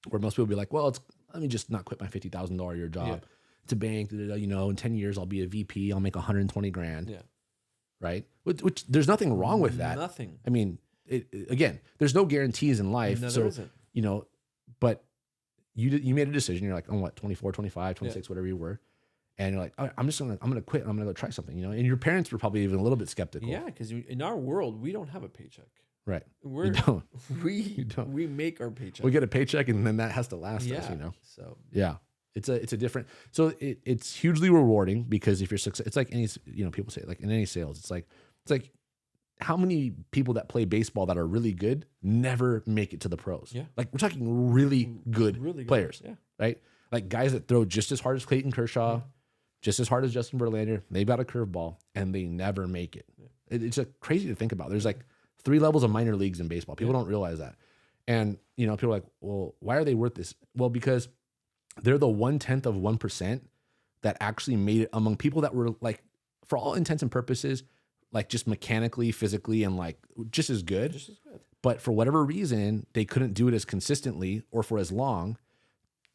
Where most people be like, well, let me just not quit my $50,000 a year job. Yeah. It's a bank, in 10 years, I'll be a VP. I'll make 120 grand. Yeah. Right. Which there's nothing wrong with that. Nothing. I mean, again, there's no guarantees in life. No, there isn't. But you made a decision. You're like, oh, what, 24, 25, 26, whatever you were. And you're like, all right, I'm going to quit. I'm going to go try something, and your parents were probably even a little bit skeptical. Yeah. Because in our world, we don't have a paycheck. Right. You don't. We make our paycheck. We get a paycheck and then that has to last us, So yeah. It's a different, so it's hugely rewarding because if you're successful, it's like any, people say like in any sales, it's like how many people that play baseball that are really good never make it to the pros? Yeah. Like we're talking really good players, right? Like guys that throw just as hard as Clayton Kershaw, just as hard as Justin Verlander, they've got a curveball and they never make it. It's crazy to think about. There's like 3 levels of minor leagues in baseball. People don't realize that. And, people are like, well, why are they worth this? Well, because they're the 1/10 of 1% that actually made it among people that were like, for all intents and purposes, like just mechanically, physically, and like just as good. But for whatever reason, they couldn't do it as consistently or for as long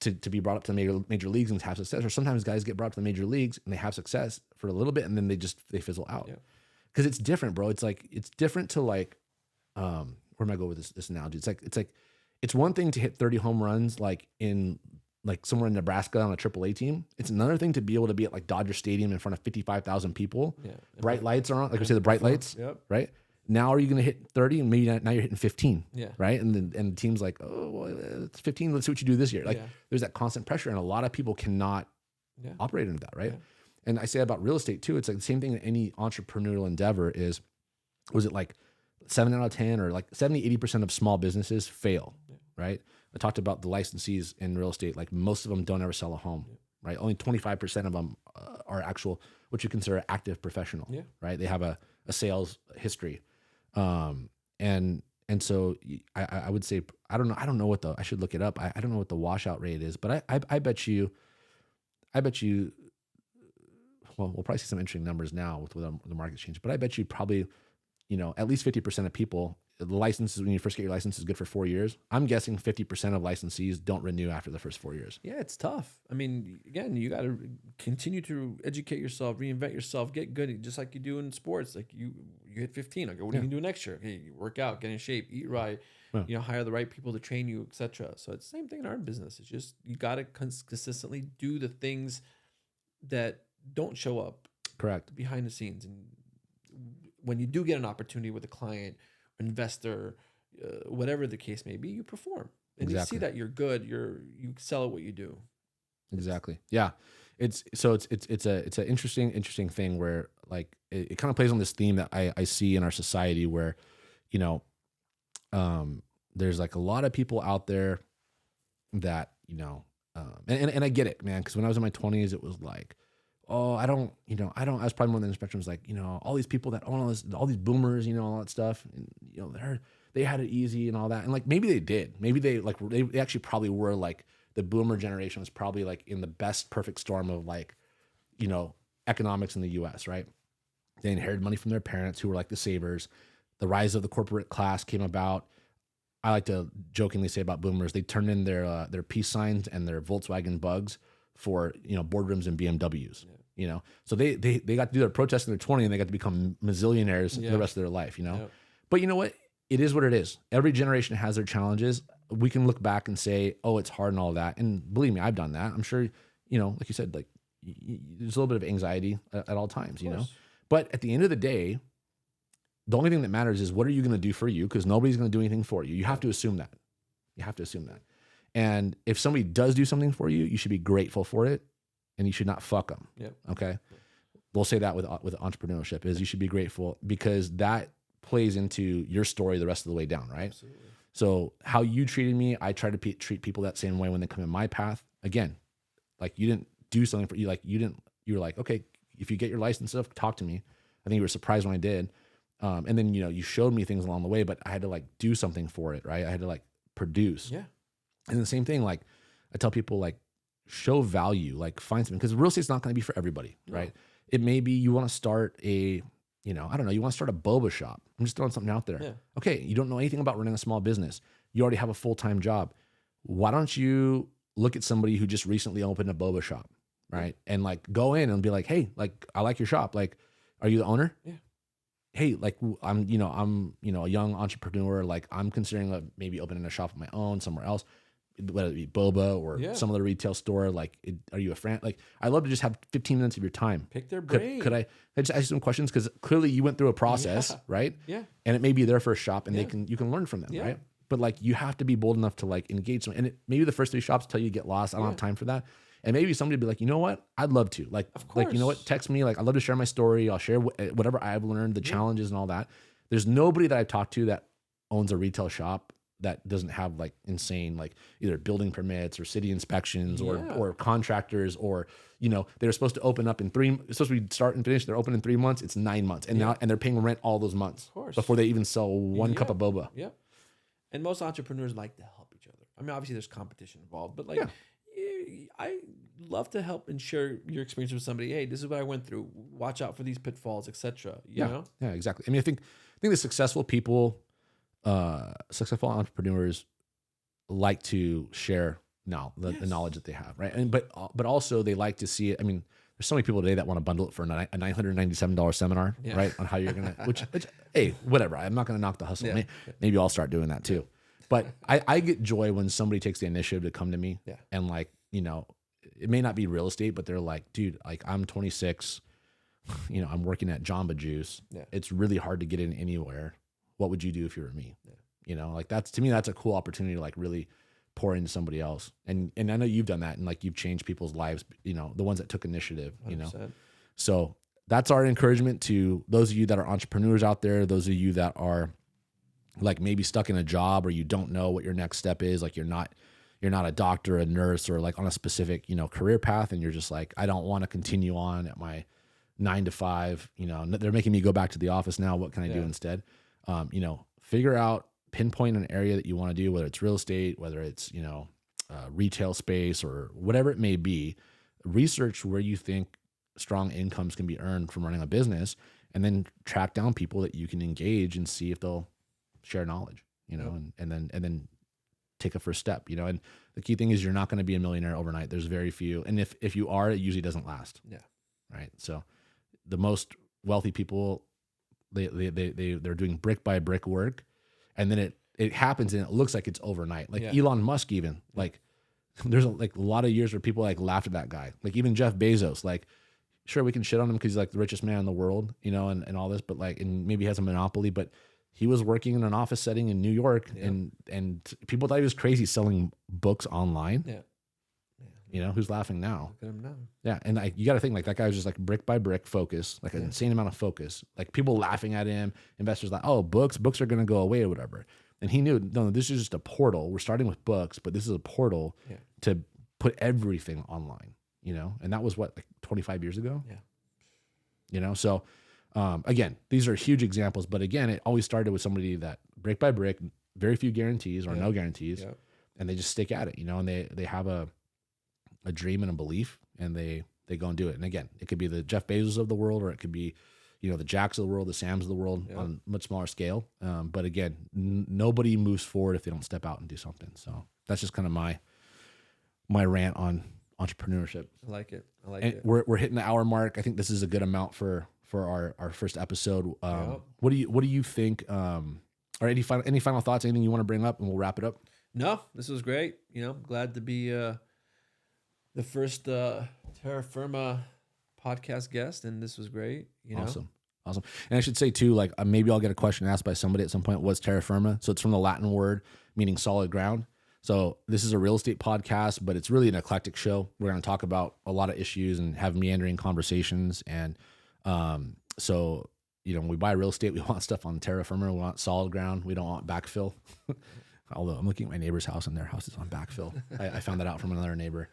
to be brought up to major leagues and have success. Or sometimes guys get brought up to the major leagues and they have success for a little bit and then they fizzle out. Yeah. Because it's different, bro. It's like, it's different to like, where am I going with this analogy? It's one thing to hit 30 home runs like in like somewhere in Nebraska on a AAA team. It's another thing to be able to be at like Dodger Stadium in front of 55,000 people. Yeah. Bright lights are on, like we say, the bright lights. Yep. Right. Now are you going to hit 30 and maybe now you're hitting 15? Yeah. Right. And the team's like, oh, well, it's 15. Let's see what you do this year. Like there's that constant pressure, and a lot of people cannot operate into that. Right. Yeah. And I say about real estate too. It's like the same thing in any entrepreneurial endeavor is, was it like 7 out of 10 or like 70, 80% of small businesses fail. Yeah. Right. I talked about the licensees in real estate. Like most of them don't ever sell a home, right? Only 25% of them are actual, what you consider active professional, right? They have a sales history. And so I would say, I don't know I should look it up. I don't know what the washout rate is, but I bet you, well, we'll probably see some interesting numbers now with the market change, but I bet you probably, at least 50% of people, the licenses, when you first get your license, is good for 4 years. I'm guessing 50% of licensees don't renew after the first 4 years. Yeah, it's tough. I mean, again, you got to continue to educate yourself, reinvent yourself, get good, just like you do in sports. Like you hit 15. Okay, what are you going to do next year? Okay, you work out, get in shape, eat right, hire the right people to train you, etc. So it's the same thing in our business. It's just you got to consistently do the things that don't show up behind the scenes. And when you do get an opportunity with a client, investor, whatever the case may be, you perform and you see that you're good. You excel at what you do. Exactly. Yeah. It's an interesting thing where like it kind of plays on this theme that I see in our society where, there's like a lot of people out there that, and I get it, man. Cause when I was in my 20s, it was like, oh, I was probably more than the spectrum was like, all these people that own all these boomers, all that stuff, and, they had it easy and all that. And like, maybe they did, maybe they actually probably were like the boomer generation was probably like in the best perfect storm of like, economics in the US, right? They inherited money from their parents who were like the savers. The rise of the corporate class came about. I like to jokingly say about boomers, they turned in their peace signs and their Volkswagen Bugs for boardrooms and BMWs. So they got to do their protest in their 20s and they got to become mazillionaires the rest of their life. But you know what? It is what it is. Every generation has their challenges. We can look back and say, oh, it's hard and all that. And believe me, I've done that. I'm sure, like you said, like there's a little bit of anxiety at all times. But at the end of the day, the only thing that matters is what are you going to do for you? Because nobody's going to do anything for you. You have to assume that. And if somebody does do something for you, you should be grateful for it, and you should not fuck them. Yep. Okay. We'll say that with entrepreneurship is you should be grateful because that plays into your story the rest of the way down, right? Absolutely. So how you treated me, I try to treat people that same way when they come in my path. Again, like you didn't do something for you, like you didn't you were like, okay, if you get your license stuff, talk to me. I think you were surprised when I did. And then, you showed me things along the way, but I had to like do something for it, right? I had to like produce. Yeah. And the same thing, like I tell people, like show value, like find something, because real estate's not going to be for everybody, right? It may be you want to start a, I don't know, you want to start a boba shop. I'm just throwing something out there. Yeah. Okay, you don't know anything about running a small business. You already have a full-time job. Why don't you look at somebody who just recently opened a boba shop, right? And like go in and be like, hey, like I like your shop. Like, are you the owner? Yeah. Hey, like I'm a young entrepreneur. Like I'm considering maybe opening a shop of my own somewhere else, whether it be boba or some other retail store. Like, are you a friend? Like, I love to just have 15 minutes of your time. Pick their brain. Could I just ask you some questions? Because clearly you went through a process, right? Yeah. And it may be their first shop, and you can learn from them, right? But like, you have to be bold enough to like engage them. And maybe the first 3 shops tell you to get lost. I don't have time for that. And maybe somebody would be like, you know what? I'd love to. Like, you know what? Text me. Like, I'd love to share my story. I'll share whatever I've learned, the challenges and all that. There's nobody that I've talked to that owns a retail shop that doesn't have like insane, like either building permits or city inspections or contractors, or, they're supposed to open up it's supposed to be start and finish. They're open in 3 months. It's 9 months. And now, and they're paying rent all those months before they even sell one cup of boba. Yeah. And most entrepreneurs like to help each other. I mean, obviously there's competition involved, but like, I love to help and share your experience with somebody. Hey, this is what I went through. Watch out for these pitfalls, etc. You know? Yeah, exactly. I mean, I think the successful people, successful entrepreneurs like to share the knowledge that they have, right? And but also they like to see it. I mean, there's so many people today that want to bundle it for a $997 seminar, right? On how you're gonna, which hey, whatever. I'm not gonna knock the hustle. Maybe I'll start doing that too. But I get joy when somebody takes the initiative to come to me and like, it may not be real estate, but they're like, dude, like I'm 26, I'm working at Jamba Juice. Yeah. It's really hard to get in anywhere. What would you do if you were me? Yeah. Like to me, that's a cool opportunity to like really pour into somebody else. And I know you've done that and like you've changed people's lives, the ones that took initiative, 100%. So that's our encouragement to those of you that are entrepreneurs out there, those of you that are like maybe stuck in a job or you don't know what your next step is. Like you're not a doctor, a nurse, or like on a specific, career path. And you're just like, I don't want to continue on at my 9 to 5, they're making me go back to the office now. What can I do instead? Figure out, pinpoint an area that you want to do, whether it's real estate, whether it's, retail space or whatever it may be. Research where you think strong incomes can be earned from running a business, and then track down people that you can engage and see if they'll share knowledge, and then take a first step, and the key thing is you're not going to be a millionaire overnight. There's very few. And if you are, it usually doesn't last. Yeah. Right. So the most wealthy people, they're doing brick by brick work, and then it happens and it looks like it's overnight. Like Elon Musk, even like there's a lot of years where people like laughed at that guy. Like even Jeff Bezos, like, sure, we can shit on him because he's like the richest man in the world, and all this, but like, and maybe he has a monopoly, but he was working in an office setting in New York, and people thought he was crazy selling books online. Yeah. Who's laughing now? Look at him now. Yeah. And you got to think like that guy was just like brick by brick focus, like an insane amount of focus, like people laughing at him, investors like, oh, books are going to go away or whatever. And he knew, no, this is just a portal. We're starting with books, but this is a portal to put everything online, and that was what, like 25 years ago? Yeah. So, again, these are huge examples, but again, it always started with somebody that brick by brick, very few guarantees or no guarantees, and they just stick at it, and they have a dream and a belief, and they go and do it. And again, it could be the Jeff Bezos of the world, or it could be, the Jacks of the world, the Sams of the world on a much smaller scale. But again, nobody moves forward if they don't step out and do something. So that's just kind of my rant on entrepreneurship. I like it. We're hitting the hour mark. I think this is a good amount for our first episode. What do you think? Or any final thoughts? Anything you want to bring up, and we'll wrap it up? No, this was great. Glad to be the first Terra Firma podcast guest, and this was great. Awesome. And I should say too, like maybe I'll get a question asked by somebody at some point. What's terra firma? So it's from the Latin word meaning solid ground. So this is a real estate podcast, but it's really an eclectic show. We're going to talk about a lot of issues and have meandering conversations. And so when we buy real estate, we want stuff on terra firma. We want solid ground. We don't want backfill. Although I'm looking at my neighbor's house and their house is on backfill. I found that out from another neighbor.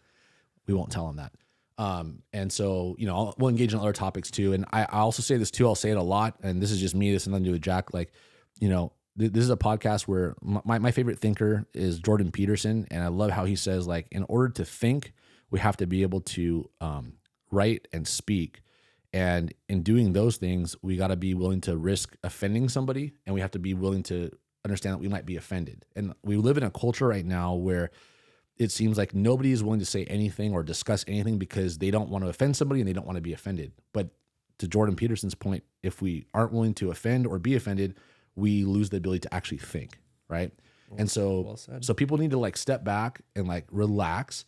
We won't tell them that. And so, you know, we'll engage in other topics too. And I also say this too, I'll say it a lot, and this is just me, this has nothing to do with Jack. Like, you know, this is a podcast where my favorite thinker is Jordan Peterson. And I love how he says, like, in order to think, we have to be able to write and speak. And in doing those things, we got to be willing to risk offending somebody, and we have to be willing to understand that we might be offended. And we live in a culture right now where it seems like nobody is willing to say anything or discuss anything because they don't want to offend somebody and they don't want to be offended. But to Jordan Peterson's point, if we aren't willing to offend or be offended, we lose the ability to actually think, right? And so, so people need to like step back and like relax.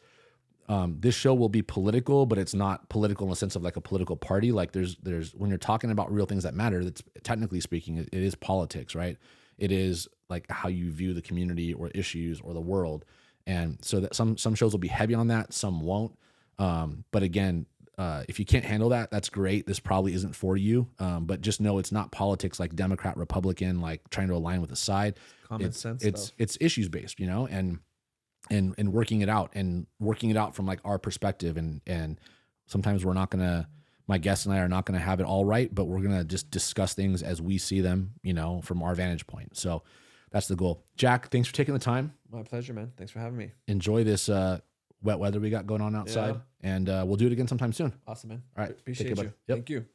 This show will be political, but it's not political in the sense of like a political party. Like there's when you're talking about real things that matter, that's technically speaking, it is politics, right? It is like how you view the community or issues or the world. And so that some shows will be heavy on that, some won't. But again, if you can't handle that, that's great. This probably isn't for you. But just know it's not politics like Democrat, Republican, like trying to align with a side. Common sense It's issues based, you know, and working it out from like our perspective. And sometimes we're not gonna, my guests and I are not gonna have it all right, but we're gonna just discuss things as we see them, you know, from our vantage point. So that's the goal. Jack, thanks for taking the time. My pleasure, man. Thanks for having me. Enjoy this wet weather we got going on outside, and we'll do it again sometime soon. Awesome, man. All right. Appreciate you. Yep. Thank you.